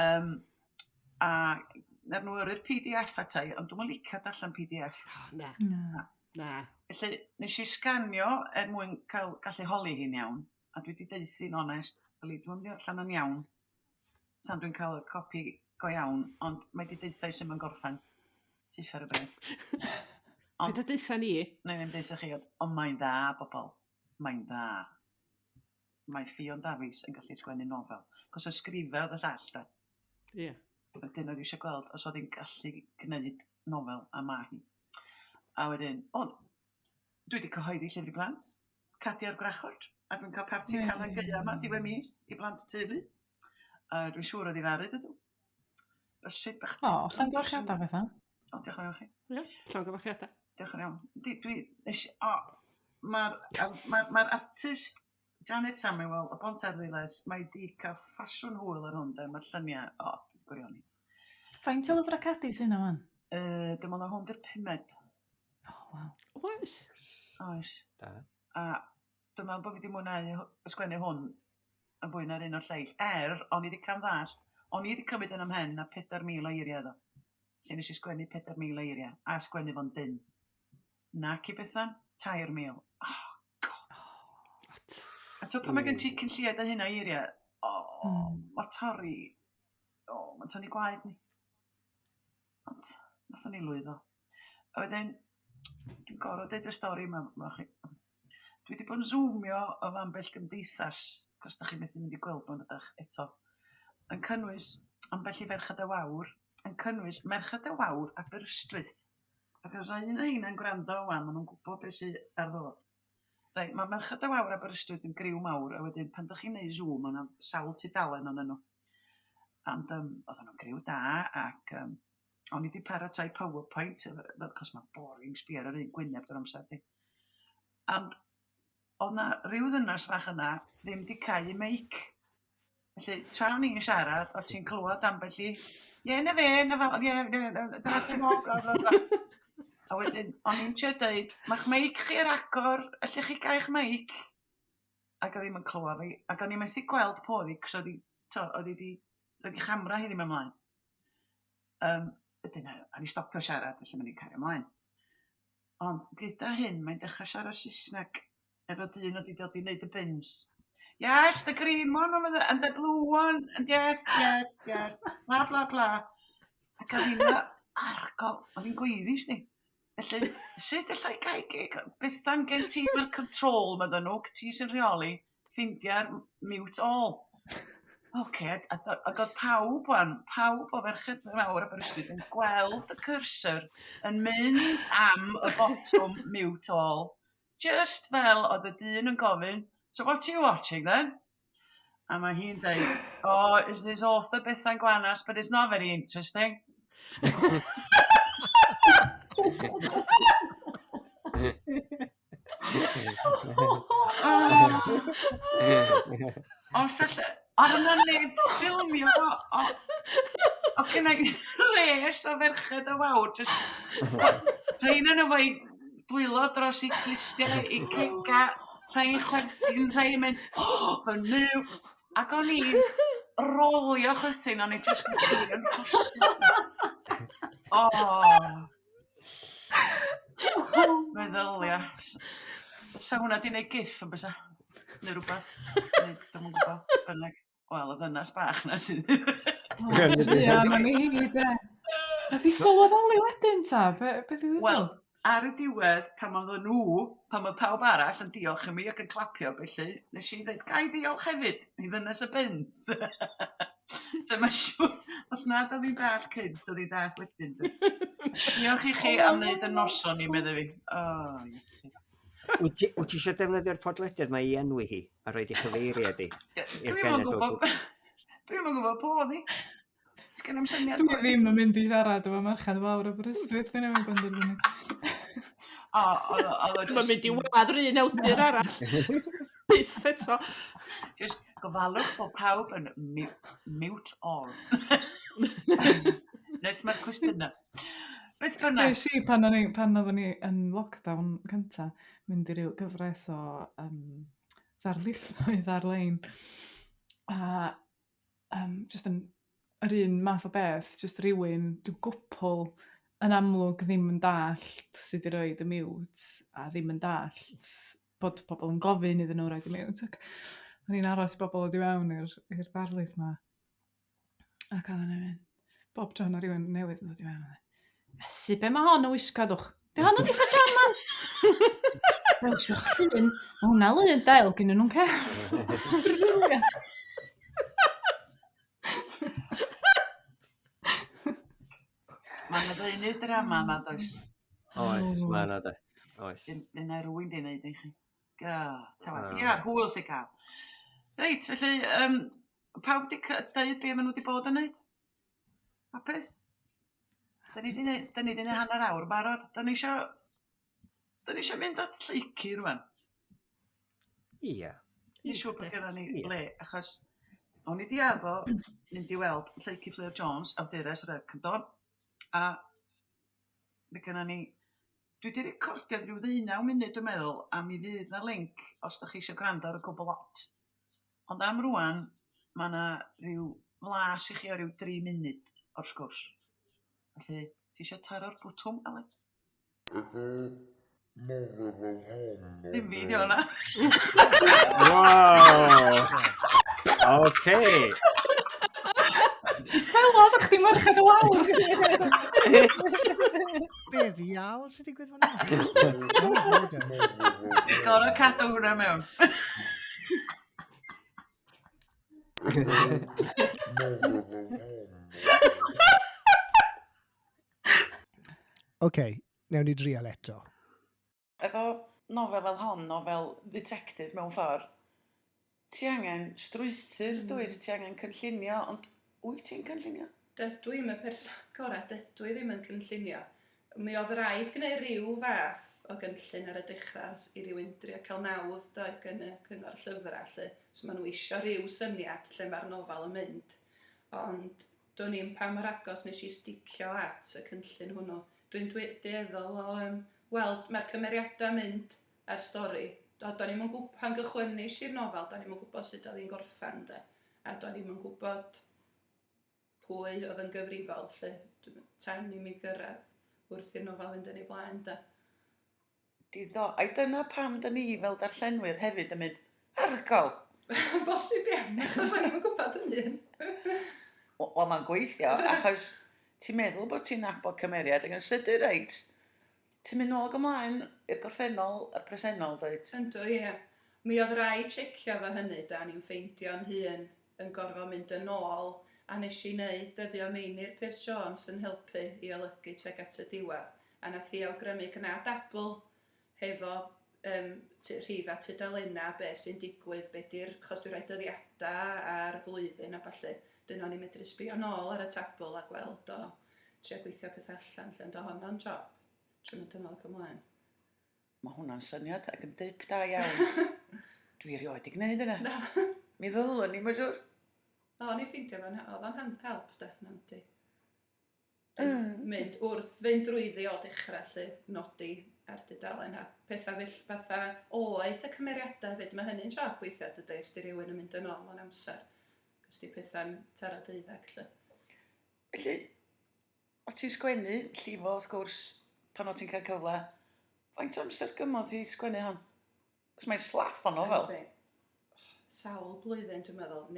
er nhw yrru'r PDF atai, ond dwi'n licio darllen PDF. Na. Felly, nes i sganio mwyn gallu holi hi'n iawn, a dwi wedi deithi'n onest, dwi'n mynd i allan yn iawn, tan dwi'n cael y copi go iawn, ond mae wedi deithau sy'n mynd gorffan. Tiffer y beth. Beth y deitha ni? Na i ddim deitha chi, ond mae'n dda, bobl. Mae'n dda. Mae Ffion Dafis yn gallu sgwennu nofel. Cos ysgrifau oedd y llall, da. Ie. Wedyn oedd eisiau gweld os oedd hi'n gallu gwneud nofel a ma hi. A wedyn, dwi wedi cyhoeddi llyfr i blant, Cadi ar Gwrachod, a dwi'n cael parti Calan Gaea yma, diwedd mis, i blant y teulu. Dwi'n siŵr oedd hi faryd ydw. Bysydd bach... llan gwarchiadau beth o? Diolch yn iawn chi. Ie, llan gwarchiadau. Diolch yn iawn. Mae'r artist Janet Samuel, y Bont Arddiles, mae di cael ffasiwn hwyl ar hwn, mae'r lluniau, gwirioni. Faint o lyfrau cadi sy'n yna fan? Dim ond o hwn dy'r 5. Oes. Oes. Da. A dwi'n meddwl bod fi wedi mwynhau sgwennu hwn yn fwy na'r un o'r lleill. O'n i wedi cam ddall, o'n i wedi cymryd yn ymhen na 4,000 o eiriau ddo. Lle nes i sgwennu 4,000 o eiriau, a sgwennu fo'n dyn. Nac i Bethan, 3,000. God. A to pan mae gen ti cynlliad a hynna eiriau, mae torri, mae'n torri gwaed ni. Ond, nath ni lwyddo. A wedyn, dwi'n gorfod deud y stori yma. Dwi wedi bod yn zoomio o ambell gymdeithas, cos da chi methu mynd i gweld nhw'n ydych eto, yn cynnwys ambell i Ferched y Wawr, yn cynnwys Merched y Wawr a Aberystwyth. Ac os oedd un o hynna'n gwrando wan, maen nhw'n gwybod beth sydd ar ddod. Mae Merched y Wawr a Aberystwyth yn griw mawr, a wedyn pan ydych chi'n neud zoom, mae'n sawl tudalen o'n nhw. Ond oedd nhw'n griw da, ac o'n i wedi paratoi PowerPoint, cos mae'n boring sbio ar un gwyneb dy'r amser di. Ond oedd na ryw ddynas fach yna ddim wedi cael ei meic. Felly, tra o'n i'n siarad, o ti'n clywed ambell i, na fe, dyna sy'n mo, bla bla bla. A wedyn, o'n i'n trio dweud, ma'ch meic chi ar agor, allech chi gael eich meic? Ac oedd hi'n clywed fi, ac o'n i'n methu gweld podi, cos oedd hi chamra hi ddim ymlaen. Wedyn, o'n i stopio siarad, felly mae'n i'n cario ymlaen. Ond gyda hyn, mae'n dechrau siarad Saesneg, efo dyn oedd i dod i wneud y bins. Yes, the green one, and the blue one, and yes, bla bla bla. Ac oedd hi'n argol, oedd hi'n gweiddiws ni. Felly, sut allai gael gig? Bethan gen ti mae'r control, meddyn nhw, ti sy'n rheoli, ffindiau'r mute all. Oce, ac oedd pawb o Ferched y Wawr a Aberystwyth yn gweld y cursor yn mynd am y bottom mute all. Just fel oedd y dyn yn gofyn, so what are you watching then? A mae hi'n dweud, is this author Bethan Gwanas, but it's not very interesting. Ar yna neb ffilmio o gyda res o Ferched y Wawr, rhain yn efo i dwylo dros i clistiau, i cega, rhain chwerthin, rhain yn mynd, fy nyw. Ac o'n i'n rolio chwerthin, o'n i just yn chwrsyn. Meddylia. Sa hwnna di wneud gif yn bysa? Neu rhywbeth? Dwi'n gwybod. Bynnag. Wel, y ddynas bach na sydd. Ia, na ni, de. Nath i sylweddoli wedyn ta? Beth i ddweud? Wel, ar y diwedd, pan mae pawb arall yn diolch i mi ac yn clapio, felly, nes i ddweud, gai ddiolch hefyd, i ddynes y bins. So mae siŵr, os nad oedd hi'n dall cynt, oedd hi'n dall wedyn. Diolch i chi am wneud y noson i, medde fi. Wyt ti eisiau defnyddio'r podlediad mae i enwi hi a roed i chyfeiriad i? Dwi'n yn gwybod po ni. Sgen syniad. Dwi ddim yn mynd i siarad efo marchad fawr o Bryswyd, dwi'n ei gwybod yn Mae'n mynd i wadd rhan awdur arall. Byth eto. Just gofalwch bod pawb yn mute all. Nes mae'r cwestiynau. Beth bynnag? Nes i pan oeddwn ni yn lockdown cynta, mynd i ryw gyfres o ddarlithoedd ar-lein. A just yr un math o beth, just rhyw gwpl yn amlwg ddim yn dallt sydd wedi rhoi y mute a ddim yn dallt bod pobl yn gofyn iddyn nhw rhoi y mute. O'n i'n aros i bobl oedd i mewn i'r darlith ma. Ac oedd yna'n mynd, bob tro na rhywun newydd yn dod i mewn. Esu, be mae hon yn wisgadwch? Di hon yn ei pyjamas? Wel, siwch llun. Mae hwnna lun dail gyn nhw'n cael. Mae'n ddeunydd drama yma, does? Oes, mae'n yna de. Oes. Yna rwy'n di wneud i chi. Ia, hwyl sy'n cael. Reit, felly, pawb wedi dweud be maen nhw wedi bod yn wneud? Hapus? Da ni wedi gwneud hanner awr barod. Da ni eisiau mynd at Lleucu rwan. Ia. Ni siŵr bod gyda ni le, achos o'n i di addo mynd i weld FFlur Jones, awdures yr Cyndon, a mae gyda ni, dwi wedi recordio rhyw 19 munud dwi'n meddwl, a mi fydd na link os da chi eisiau gwrando ar y cwbl lot. Ond am rwan, mae yna rhyw flas i chi o rhyw 3 munud o'r sgwrs. Felly, ti eisiau taro'r bwtwm, Aled? Ddim fi, di hwnna. Wow! Oce! Helo, ddech chi marchad o wawr. Be ddiawl sydd wedi gwydd fan'na? Gorau cadw hwnna mewn. Oce, newn ni drial eto. Efo nofel fel hon, nofel detective mewn ffordd, ti angen strwythyr, dweud, ti angen cynllunio, ond wyt ti'n cynllunio? Dydw i'm y person gorau, dydw i ddim yn cynllunio. Mi oedd rhaid gwneud rhyw fath o gynllun ar y dechrau i rywun drio cael nawdd doedd yn y cyngor llyfrau. So maen nhw isio rhyw syniad lle mae'r nofel yn mynd. Ond dwi'n i'm pa mor agos nes i sticio at y cynllun hwnnw. Dwi'n dueddol o weld mae'r cymeriadau mynd ar stori. Do'n i'm yn gwybod, pan gychwynnus i'r nofel, do'n i'm yn gwybod sut oedd hi'n gorffen. A do'n i'm yn gwybod pwy oedd yn gyfrifol, tan i mi gyrraedd wrth i'r nofel fynd yn ei blaen. A dyna pam da ni fel darllenwyr hefyd yn mynd, argol! Bosib iawn, achos do'n i'm yn gwybod yn un. Wel, mae'n gweithio, achos ti'n meddwl bod ti'n nabod cymeriad, ac yn sydd reit, ti'n mynd nôl gymlaen i'r gorffennol, a'r presennol, dweud? Ynddo, ie. Mi oedd rai checio fo hynny, da ni'n ffeindio'n hun yn gorfod mynd yn ôl, a nes i wneud dyddio Meinir Pierce Jones yn helpu i olygu teg at y diwedd. A nath i awgrymu gwneud dabl hefo rhif a tudalena be sy'n digwydd, chos dwi'n rhaid dyddiadau ar flwyddyn a falle. Dyn o'n i medru sbio nôl ar y tabl a gweld o trio gweithio peth allan, lle ond o honno'n job. Trio mynd yn ôl cymlaen. Mae hwnna'n syniad ac yn dip da iawn. Dwi erioed i gwneud yna. Mi ddylwn ni, mae'n siwr. O'n i ffeindio fan, oedd o'n help da, nanti. Mynd wrth fynd drwyddi o dechrau lle nodi ar dudalen a pethau fatha oed y cymeriadau fyd. Mae hynny'n job weithiau dydy, os di rhywun yn mynd yn ôl mewn amser. Cos di pethau'n taro deuddeg lle. Felly, o ti'n sgwennu llifo sgwrs pan o ti'n cael cyfle, faint o amser gymodd i sgwennu hon? Cos mae'n slaff o nofel. Sawl blwyddyn dwi'n meddwl,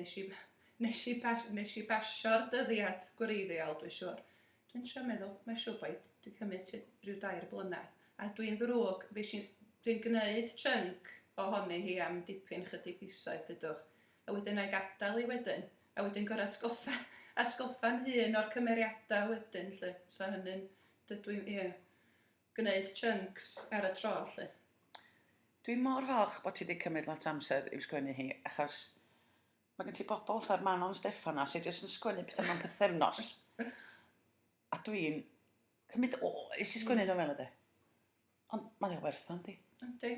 nes i basio'r dyddiad gwreiddiol, dwi'n siwr. Dwi'n trio meddwl, mae'n siwr bod dwi'n cymryd rhyw 2 blynedd. A dwi'n ddrwg, dwi'n gwneud chunk ohoni hi am dipyn chydig fisoedd, dydwch. A wedyn a'i gadael i wedyn, a wedyn gorau atgoffa'n hun o'r cymeriadau wedyn, lle. So hynny'n, dwi'n gwneud chunks ar y tro, lle. Dwi'n mor falch bod ti wedi cymryd lot amser i'w sgwennu hi, achos mae gen ti bobl fatha'r Manon Steffan a sydd jyst yn sgwennu pethau mewn pythefnos. A dwi'n cymryd, is i sgwennu nhw fel ydy. Ond mae'n werth o'n di. Yndi.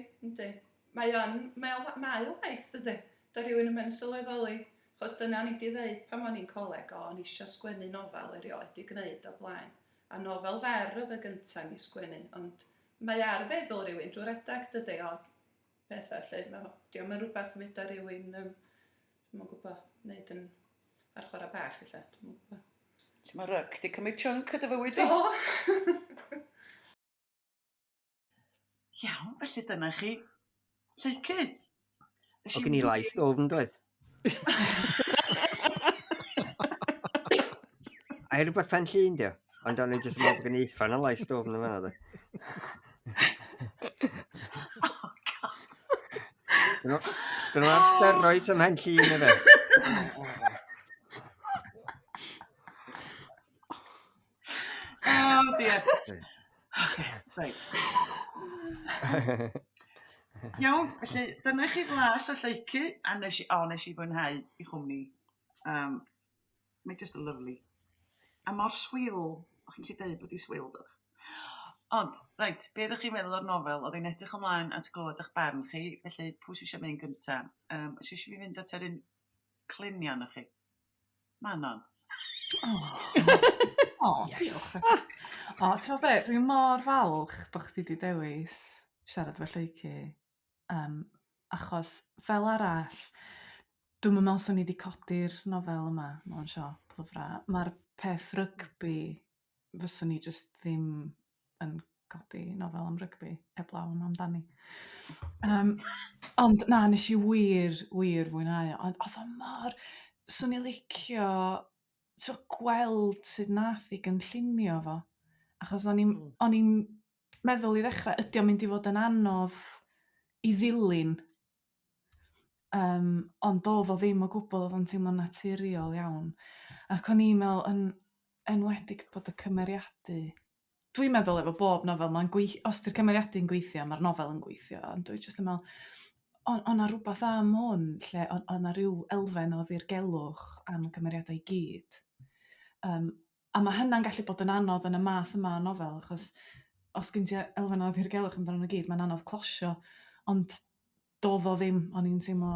Mae o waith, dydy. Da rhywun yn mynd sylweddoli. Chos dyna ni wedi dweud pan o'n i'n coleg, o'n eisiau sgwennu nofel erioed i gwneud o blaen. A nofel fer oedd y gyntaf ni sgwennu, ond mae ar feddwl rhywun drwy redag, dydy, o bethau lle. Diolch yn rhywbeth fyd ar rhywun, dwi'n gwybod, wneud yn ar chwarae bach, lle. Lle mae ryg, di cymryd chunk y dy fywyd i? O! Iawn, felly dyna chi. Lleucu. O gen i lais ofn, doedd? A rhywbeth pen llun, dio. Ond o'n i jyst yn meddwl bod gen i uffan o lais ofn yn fanna, Oh, God. Dyn nhw'n steroids ym mhen llun yna. Oh, dear. Okay, right. Iawn, felly dyna chi Glas a Lleucu, a nes i fwynhau i chwmni. Mae just a lovely. A mor swil, o'ch chi'n gallu deud bod i swil, dych. Ond, reit, be ydych chi'n meddwl o'r nofel? Oedd hi'n edrych ymlaen at glywed eich barn chi, felly pwy sy'n eisiau mynd gyntaf? Os eisiau fi fynd at yr un clinion o'ch chi? Manon. Diolch. Ti'n be, dwi'n mor falch bod chdi wedi dewis siarad fe Lleucu. Achos fel arall, dwi'n meddwl swn i wedi codi'r nofel yma mewn siop llyfrau. Mae'r peth rygbi fyswn i just ddim yn codi nofel am rygbi heblaw amdani. Ond na, nes i wir fwynhau. Ond oedd o mor, swn i licio gweld sut nath i gynllunio fo. Achos o'n i'n meddwl i ddechrau, ydy o'n mynd i fod yn anodd i ddilyn. Ond oedd o ddim o gwbl, oedd o'n teimlo'n naturiol iawn. Ac o'n i'n meddwl yn enwedig bod y cymeriadu. Dwi'n meddwl efo bob nofel, os di'r cymeriadu'n gweithio, mae'r nofel yn gweithio. Ond dwi'n just yn meddwl, o'na rhywbeth am hwn, lle o'na rhyw elfen o ddirgelwch am y cymeriadau i gyd. A mae hynna'n gallu bod yn anodd yn y math yma o nofel, achos os gen ti elfen o ddirgelwch amdano nhw gyd, mae'n anodd closio. Ond doedd o ddim, o'n i'n teimlo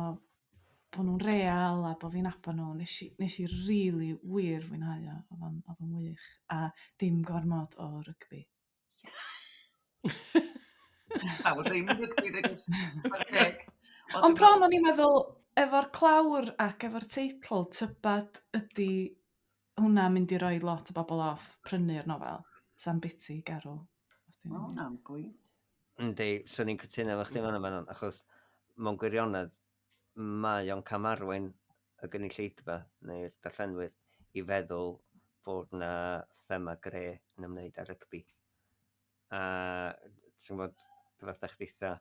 bod nhw'n real a bod fi'n nabod nhw. Nes i rili wir fwynhau o, oedd o'n wych. A dim gormod o rygbi. Awr ddim rygbi, degys. Ond bron o'n i'n meddwl, efo'r clawr ac efo'r teitl, tybad ydy hwnna mynd i roi lot o bobl off prynu'r nofel. Sam biti garw. O, na'n gwynt. Yndi, swn i'n cytuno efo chdi fan achos mewn gwirionedd mae o'n camarwen y gynulleidfa neu'r darllenwyr i feddwl bod na thema gre yn ymwneud â rygbi. A ti'n bod, gyfath eich ddeitha,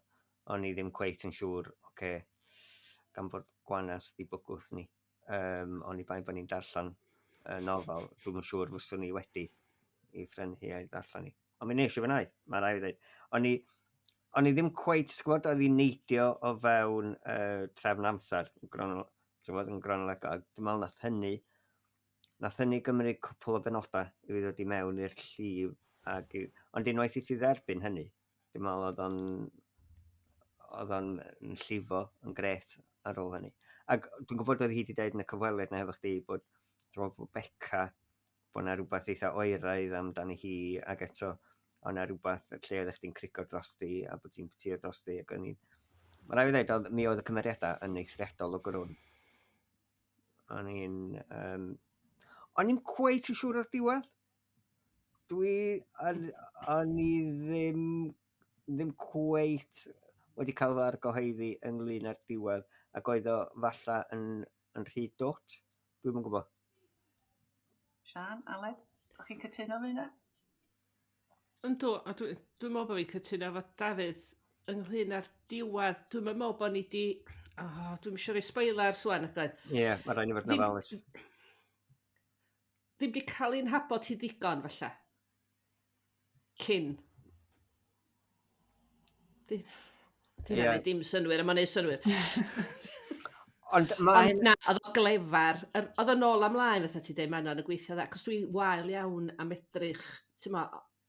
o'n i ddim cweit yn siŵr, gan bod gwanas di bwgwth ni. O'n i bai bod ni'n darllen y nofel, dwi'n siŵr fyswn ni wedi i ffrenhu a'i darllen ni. Ond mi nes i fynnau, mae rai ddweud. O'n i ddim cweit, gwybod, oedd hi'n neidio o fewn trefn amser yn gronolegol. Dwi'n meddwl nath hynny gymryd cwpl o benodau i fi ddod i mewn i'r llif. Ond unwaith i ti dderbyn hynny, dwi'n meddwl oedd o'n llifo yn gret ar ôl hynny. Ac dwi'n gwybod oedd hi wedi dweud yn y cyfweliad na hefo chdi bod Beca, bod yna rhywbeth eitha oeraidd amdani hi, ac eto o'na rhywbeth lle oedd chdi'n crigo drosti a bod ti'n bytio drosti. Mae rai fi ddweud, mi oedd y cymeriadau yn eithriadol o grwn. O'n i'n cweit yn siŵr o'r diwedd. O'n i ddim cweit wedi cael fy argyhoeddi ynglyn â'r diwedd, ac oedd o falla yn rhy dwt. Dwi'n yn gwybod. Sian, Aled, ydych chi'n cytuno fi yna? Yndw, a dwi'n meddwl bod fi'n cytuno efo Dafydd ynglyn â'r diwad. Dwi'n meddwl bod ni di... dwi'n siŵr ei spoiler swan ydoedd. Ie, mae rhaid i fod yn ofalus. Ddim di cael un habod ti ddigon, falle. Cyn. Dyna mae dim synwyr, a mae'n ei synwyr. Ond Ond na, oedd o glefar. Oedd o nôl amlaen, fatha ti dweud, mae'n yn y gweithio dda. Cos dwi'n wael iawn am edrych, ti'n ma,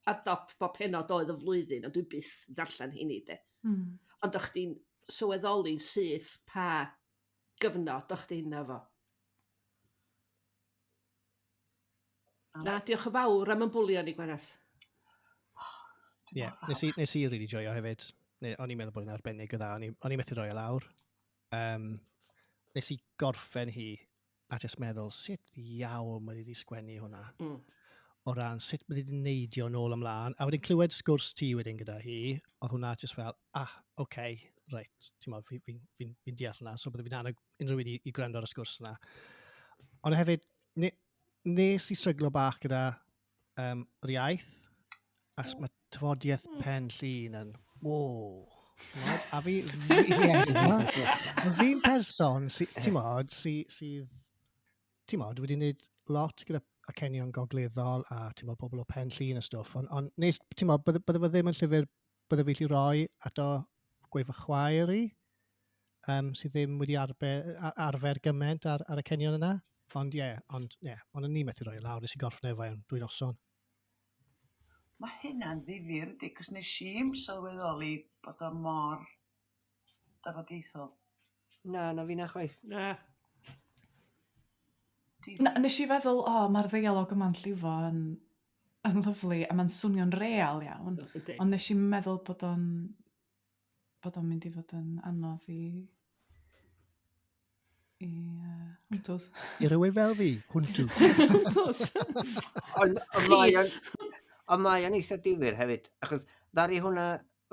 ar dop bob penod oedd y flwyddyn, ond dwi'n byth darllen hynny, de. Ond o'ch di'n sylweddoli syth pa gyfnod o'ch di'n efo. Na, diolch yn fawr am yn bwlio ni, Gwenas. Ie, nes i really joio hefyd. O'n i'n meddwl bod yn arbennig o dda, o'n i'n methu roi o lawr. Nes i gorffen hi a just meddwl, sut iawn mae wedi sgwennu hwnna. O ran sut mae wedi neidio nôl ymlaen. A wedyn clywed sgwrs ti wedyn gyda hi, oedd hwnna just fel, oce, reit, fi'n deall hwnna, so bydde fi'n annog unrhyw un i gwrando ar y sgwrs yna. Ond hefyd, nes i stryglo bach gyda yr iaith, ac mae tyfodiaeth pen llun yn, wow. A fi'n person sydd wedi gwneud lot gyda acenion gogleddol a pobl o pen llun a stwff, ond bydde fe ddim yn llyfr bydde fi lli roi at o gwefo chwaer i, sydd ddim wedi arfer gymaint ar acenion yna. Ond ond ni methu roi lawr, nes i gorffen efo yn 2 noson. Mae hynna'n ddifyr, ydy, cos nes i'n sylweddoli bod o mor dafodieithol. Na fi na chwaith. Na. Nes i feddwl, mae'r ddeialog yma'n llifo yn lyflu, a mae'n swnio'n real iawn. Ond nes i'n meddwl bod o'n mynd i fod yn anodd i hwntws. I rywun fel fi, hwntws. Hwntws. Ond mae yn eitha difyr hefyd, achos ddari hwnna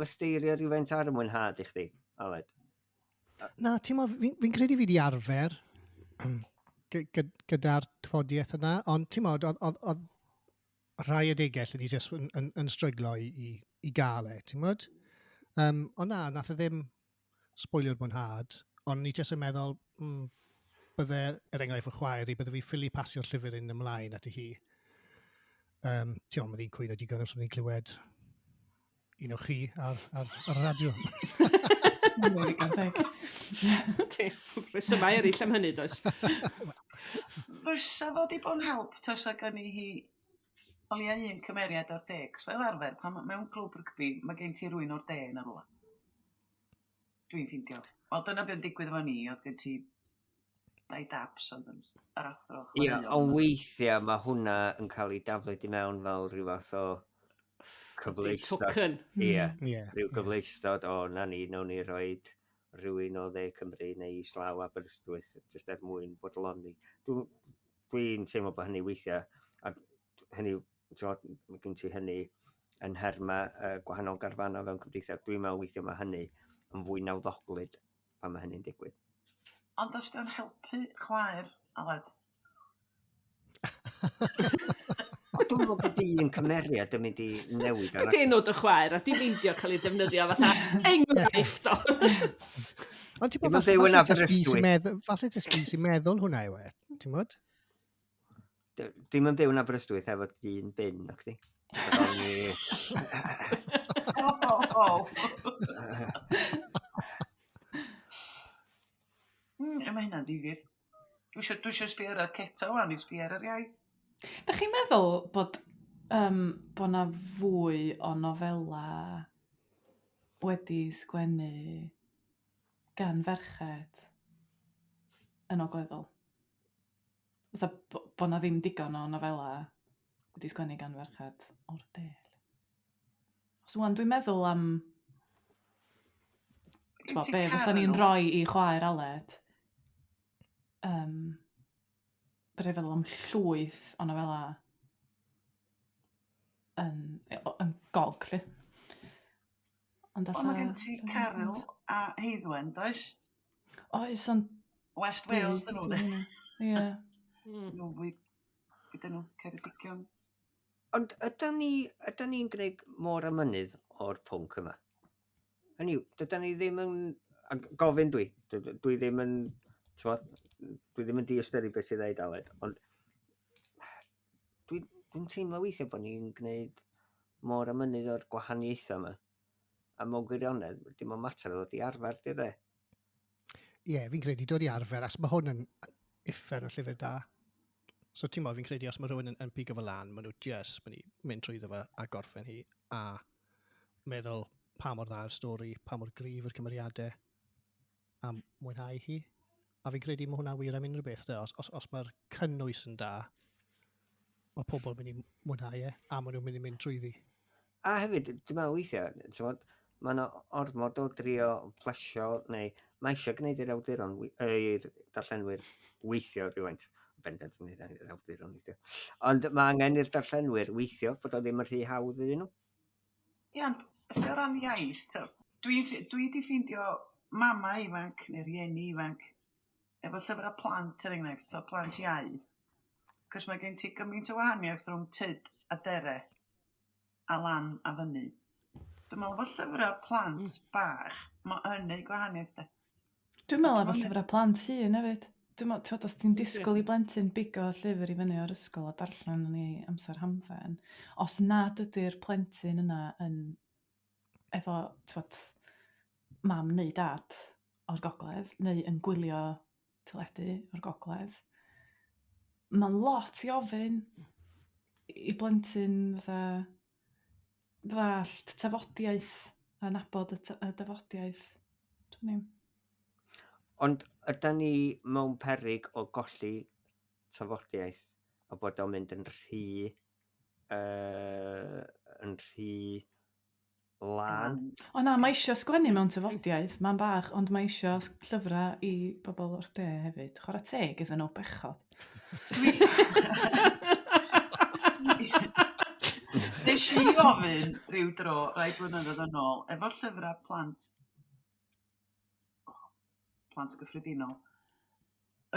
lysteirio rhywfaint ar y mwynhad i chdi, Aled? Na, fi'n credu fi di arfer gyda'r tyfodiaeth yna, ond oedd rhai adegau lle ni jyst yn stryglo i gael ti'n modd? Ond nath e ddim spoilio'r mwynhad, ond ni jyst yn meddwl, bydde, enghraifft o chwaer i, bydde fi ffili pasio'r llyfr un ymlaen at hi. Mae ddi'n cwyno digon os ni'n clywed un o chi ar y radio. Really ganteg. Rhesymau eraill am hynny, does? Fysa fod i bod yn help, tysa gen i hi o leia un cymeriad o'r 10. Fel arfer, pan mewn clwb rygbi, mae gen ti rwy'n o'r 10 ar ola. Dwi'n ffindio. Wel, dyna beth yn digwydd efo ni, oedd gen ti 2 dabs oedd yn yr athro. Ie, ond weithiau mae hwnna yn cael ei daflid i mewn fel rhyw fath o cyfleustod. Token. Ie, rhyw gyfleustod o nawn ni roed rhywun o Dde Cymru neu Islaw Aberystwyth, jyst mwyn bodloni. Dwi'n teimlo bod hynny weithiau, a hynny, mae gen ti hynny yn herma gwahanol garfanau fewn cymdeithas. Dwi'n meddwl weithiau mae hynny yn fwy nawddoglyd pan mae hynny'n digwydd. Ond os di'n helpu chwaer, Aled? Dwi'n meddwl bod un cymeriad yn mynd i newid. Beth enw dy chwaer, a di meindio cael ei defnyddio fatha enghraifft o. Ond ti'n bod, falle jyst fi sy'n meddwl hwnna yw e, ti'n bod? Dim yn byw yn Aberystwyth efo un bin, o chdi. Mae hynna'n ddifyr. Dwi eisiau sbio ar y ceto wan, i sbio ar yr iaith. Da chi'n meddwl bod na fwy o nofela wedi sgwennu gan ferched yn ogleddol? Fatha bod na ddim digon o nofela wedi sgwennu gan ferched o'r del. Os wan, dwi'n meddwl am be fysa ni'n rhoi i chwaer Aled. Byddai feddwl am llwyth o nofela yn gog, lle. Ond mae gen ti Caryl a Heiddwen, does? Oes, ond... West Wales, dyn nhw, de? Ie. Nhw, bydden nhw, Ceredigion. Ond ydyn ni'n gwneud môr a mynydd o'r pwnc yma? Hynny yw, dydyn ni ddim yn... Gofyn dwi ddim yn... Dwi ddim yn diysteri beth sydd ei daled, ond dwi'n teimlo weithio bod ni'n gwneud môr a mynydd o'r gwahaniaethau yma. A mewn gwirionedd, dim ond mater o ddod i arfer, di dde? Ie, fi'n credu dod i arfer, as mae hwn yn uffern o llyfr da. So ti'n mo, fi'n credu os mae rhywun yn pigo fel lan, maen nhw just mynd trwyddo fe a gorffen hi, a meddwl pa mor dda'r stori, pa mor gryf yr cymeriadau, a mwynhau hi. A fi'n credu mae hwnna'n wir am unrhyw beth, os mae'r cynnwys yn da, mae pobl yn mynd i mwynhau e, a maen nhw'n mynd i mynd trwyddi. A hefyd, dwi'n meddwl weithiau, mae yna ormod o drio plesio, neu mae eisiau gwneud i'r awduron, i'r darllenwyr weithio rhywun. Bendant yn gwneud i'r awduron weithio. Ond mae angen i'r darllenwyr weithio bod o ddim yn rhy hawdd iddyn nhw. Ie, ond o ran iaith, dwi wedi ffeindio mama ifanc neu rieni ifanc efo llyfrau plant er enghraifft, o plant iau. Cos mae gen ti gymaint o wahaniaeth rhwng tyd a dere a lan a fyny. Dwi'n meddwl bod llyfrau plant bach, mae yn ei gwahaniaeth de. Dwi'n meddwl efo llyfrau plant hun hefyd. Dwi'n meddwl, os ti'n disgwyl i blentyn bigo llyfr i fyny o'r ysgol a darllen yn ei amser hamdden, os nad ydy'r plentyn yna yn efo, mam neu dad o'r gogledd, neu yn gwylio teledu o'r gogledd, mae'n lot i ofyn i blentyn ddallt tafodiaeth a nabod y dafodiaeth. Dwi'n meddwl. Ond ydyn ni mewn peryg o golli tafodiaeth a bod o'n mynd yn rhy lan? O na, mae eisiau sgwennu mewn tafodiaeth, mae'n bach, ond mae eisiau llyfrau i bobl o'r de hefyd. Chwarae teg iddyn nhw bechod. Nes i ofyn rhyw dro, rai blynyddoedd yn ôl, efo llyfrau plant gyffredinol,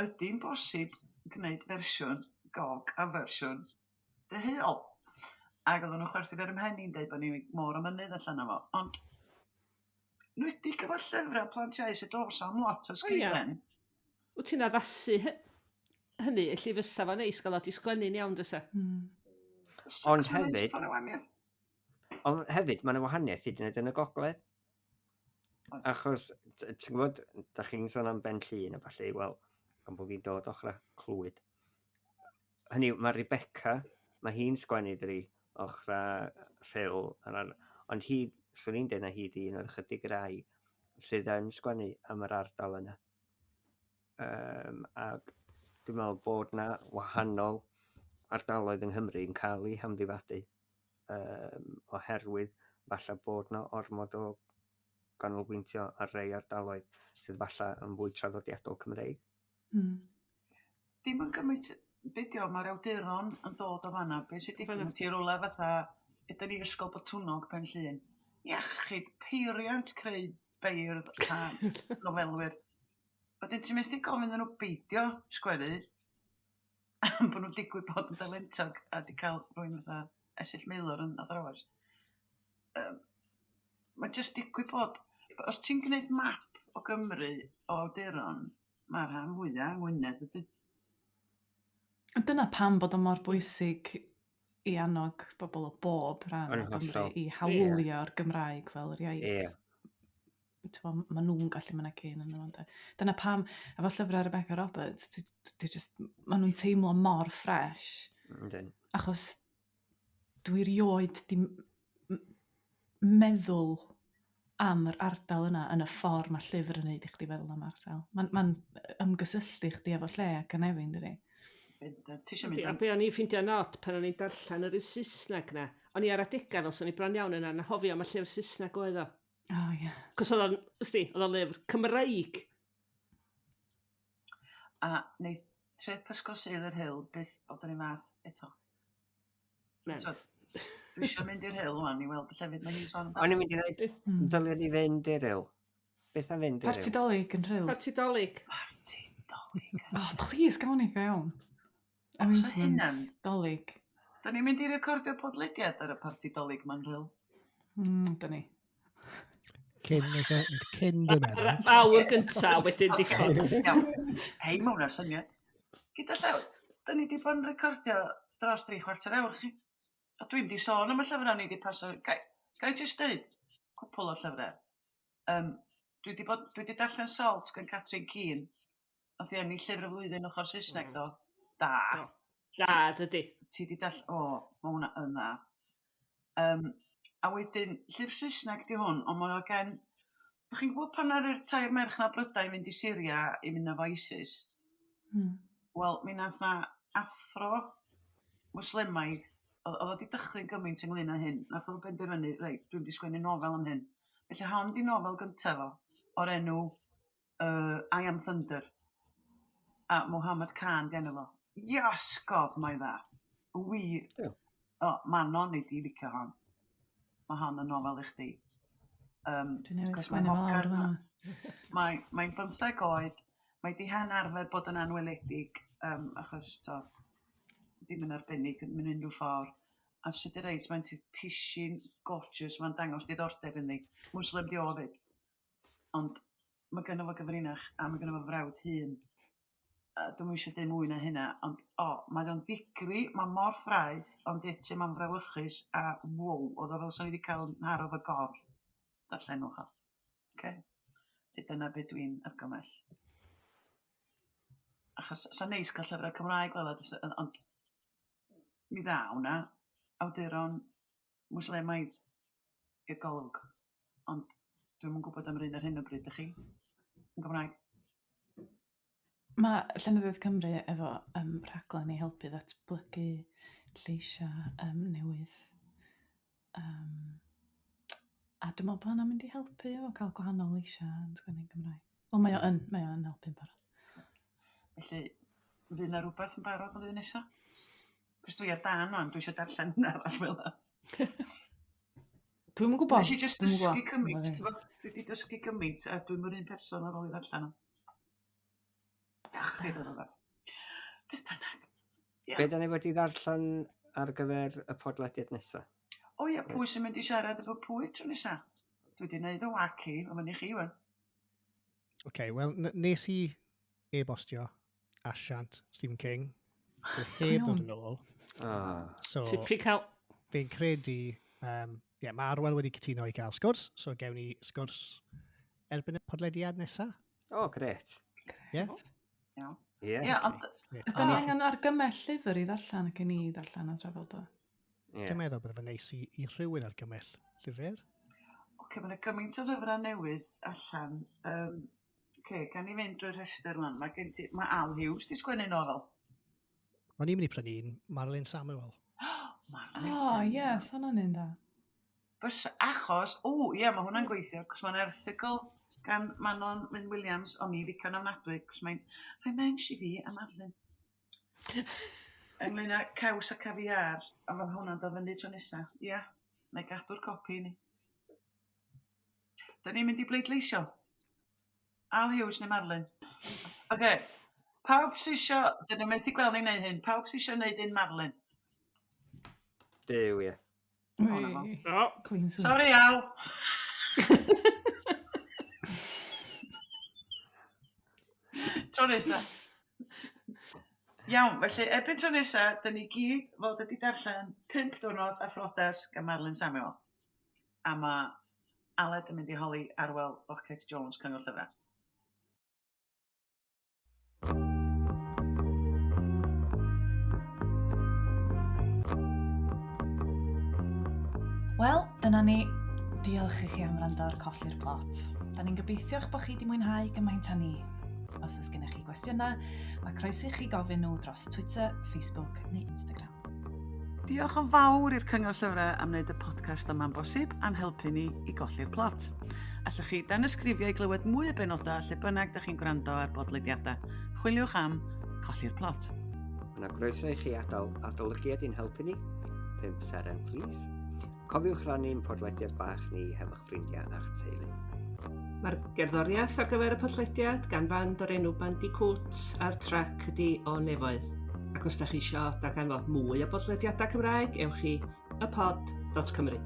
ydy'n bosib gwneud fersiwn gog a fersiwn deheuol. Ac oedden nhw'n chwerthin ar ymhenni'n dweud bod ni'n môr o mynydd allan o fo. Ond, nwedig efo llyfrau plant iau sydd oes am lot o sgrifen. Wyt ti'n addasu hynny, elli fysa fo'n neis gael o di sgwennu'n iawn dysa. Ond hefyd, mae yna wahaniaeth hyd yn oed yn y gogledd. Achos, ti'n gwybod, da chi'n sôn am Ben Llyn a falle, wel, gan bod fi'n dod ochr Clwyd. Hynny, mae Rebecca, mae hi'n sgwennu dri ochr Rhyl, ond hi, swn i'n dweud na hi di un o'r chydig rai sydd yn sgwennu am yr ardal yna. Ac dwi'n meddwl bod na wahanol ardaloedd yng Nghymru yn cael eu hamddifadu oherwydd falle bod na ormod o ganolbwyntio ar rei ardaloedd sydd falle yn fwy traddodiadol Cymreig. Dim yn gymaint beidio, mae'r awduron yn dod o fanna. Be sydd digwydd ti rwla fatha, ydyn ni ysgol Botwnog Ben Llyn. Iachyd, peiriant creu beirdd a nofelwyr. Wedyn ti'n mes di gofyn nhw beidio sgwennu am bod nhw'n digwydd bod yn dalentog a di cael rhywun fatha esill meilwr yn athrawes. Mae'n just digwydd bod, os ti'n gwneud map o Gymru o awduron, mae'r rhan fwyaf yng Ngwynedd ydy. Dyna pam bod o mor bwysig i annog bobl o bob rhan o Gymru i hawlio'r Gymraeg fel yr iaith. Mae nhw'n gallu mynegu yn nhw. Dyna pam, efo llyfrau Rebecca Roberts, mae nhw'n teimlo mor ffres. Achos dwi rioed di meddwl am yr ardal yna yn y ffordd mae llyfr yn neud i chdi feddwl am ardal. Mae'n ymgysylltu chdi efo lle ac yn efin, dydi? A be o'n i'n ffeindio not pan o'n i'n darllen yr Saesneg na. O'n i ar adegau fel son i bron iawn yna, na hofio mae llyfr Saesneg oedd o. O, ie. Cos oedd o'n lyfr Cymreig. A wneud trip ysgol Sedd yr Hyl, beth oedd yn ei fath eto? Dwi eisiau mynd i'r Hyl wan i weld y llefydd mae hi'n sôn am. O'n i'n mynd i ddweud, ddyliau ni fynd i'r Hyl. Beth a fynd i'r Hyl? Partidolig yn Rhyl. Partidolig. Oh, please, gawn ni go iawn. Amusement dolig. Da ni'n mynd i recordio podlediad ar y Partiddolig ma'n rhyl. Da ni. Cyn dy meddwl. Awr gyntaf wedyn diffod. Iawn. Hei, mae hwnna'r syniad. Gyda llaw, da ni wedi bod yn recordio dros 3/4 awr chi. A dwi'n di sôn am y llyfrau ni wedi paso. Ga i jyst dweud cwpl o llyfrau. Dwi wedi darllen Salt gan Catrin Keen. Oedd hi enni llyfr y flwyddyn ochr Saesneg do. Da. Da, dydy. Ti wedi darllen... O, mae hwnna yna. A wedyn, llyfr Saesneg di hwn, ond mae o gen... Dych chi'n gwybod pan ar yr tair merch na Brydain mynd i Syria i mynd â fo ISIS? Wel, mi nath na athro Mwslemaidd, oedd wedi dychryn gymaint ynglyn â hyn, nath o'n benderfynu, rei, dwi'n di sgwennu nofel am hyn. Felly hon di nofel gyntaf o, o'r enw I Am Thunder. A Mohammed Khan di enw fo. Yes, God, mae dda. Wir. O, Manon i di licio hon. Mae hon yn nofel i chdi. Dwi'n newid sgwennu fel awr yma. Mae'n 15 oed. Mae di hen arfer bod yn anweledig, achos dim yn arbennig, yn unrhyw ffordd. A sydd i reit, mae'n ti pishin gorgeous, mae'n dangos diddordeb yn ni. Mwslem di o fyd. Ond mae gynnu fo gyfrinach, a mae gynnu fo frawd hun. Dwi'n eisiau dweud mwy na hynna, ond mae o'n ddigri, mae mor ffraeth, ond eto mae'n frawlychus, a wow, oedd o fel sy'n wedi cael haro fy gorff. Darllenwch o. Okay? Dyna beth dwi'n argymell. Achos sa'n neis cael llyfrau Cymraeg fel ond mi ddaw na awduron Mwslemaidd i'r golwg. Ond dwi'n yn gwybod am rhan ar hyn o bryd, ydych chi? Yn Gymraeg? Mae Llenyddiaeth Cymru efo rhaglen i helpu ddatblygu lleisiau newydd. A dwi'n meddwl bod hwnna'n mynd i helpu efo cael gwahanol leisiau yn sgwennu Cymraeg. Wel, mae o yn helpu'n barod. Felly, fydd yna rhywbeth yn barod flwyddyn nesaf? Cos dwi ar dan o'n, dwi eisiau darllen hynna arall fel yna. Dwi'n gwybod. Nes i just dysgu cymaint, dwi wedi dysgu cymaint, a dwi'n mwyn un person ar ôl i ddarllen o. Iachyd oedd o. Beth bynnag. Be da ni wedi ddarllen ar gyfer y podlediad nesaf? O ia, pwy sy'n mynd i siarad efo pwy tro nesaf? Dwi wedi gwneud y waci, o fyny chi yw'n. OK, wel, nes i e-bostio asiant Stephen King. Dwi'n heb dod yn ôl. So, fi'n credu, mae Arwel wedi cytuno i gael sgwrs, so gewn ni sgwrs erbyn y podlediad nesaf. O, gret. Ie? Iawn. Ie. Ond... Ydyn ni angen argymell llyfr i ddarllen ac i ni ddarllen a drafod o? Dwi'n meddwl bod efo'n neis i rhywun argymell llyfr. Oce, mae'n gymaint o lyfrau newydd allan. Oce, gan i fynd drwy'r restr yma. Mae Al Hughes di sgwennu nofel. O'n i'n mynd i prynu un Marilyn Samuel. Ie, son o'n un da. Achos, mae hwnna'n gweithio, cos mae'n erthigol gan Manon Wyn Williams, o'n i licio'n ofnadwy, cos mae'n rhoi mensh i fi am Arlyn. Ynglyn â caws a cafiar, a mae hwnna'n dod fyny tro nesaf. Ia, neu gadw'r copi ni. Da ni'n mynd i bleidleisio. Al Hughes neu Marlyn. Oce, pawb sy'n isio, dyn nhw'n methu gweld ni'n neud hyn, pawb sy'n isio neud un Marlyn. Dew, ie. Clean sweep. Sorry, Al. Tro nesaf. Iawn, felly erbyn tro nesaf, dyn ni gyd fod wedi darllen 5 diwrnod a phrodas gan Marilyn Samuel. A mae Aled yn mynd i holi Arwel Rocket Jones cyngor llyfrau. Wel, dyna ni. Diolch i chi am wrando ar Colli'r Plot. Da ni'n gobeithio eich bod chi wedi mwynhau gymaint â ni. Os oes gennych chi gwestiynau, mae croeso i chi gofyn nhw dros Twitter, Facebook neu Instagram. Diolch yn fawr i'r cyngor llyfrau am wneud y podcast yma'n bosib a'n helpu ni i golli'r plot. Allwch chi dan ysgrifio i glywed mwy o benodau lle bynnag da chi'n gwrando ar bodlediadau. Chwiliwch am Colli'r Plot. Yna groeso i chi adolygiad i'n helpu ni. 5 seren, please. Cofiwch rannu'n podlediad bach ni hefo'ch ffrindiau a'ch teulu. Mae'r gerddoriaeth ar gyfer y podlediad gan fand o'r enw Bandicoot a'r trac ydi o nefoedd. Ac Ac os da chi eisiau darganfod mwy o bodlediadau Cymraeg, ewch i ypod.cymru.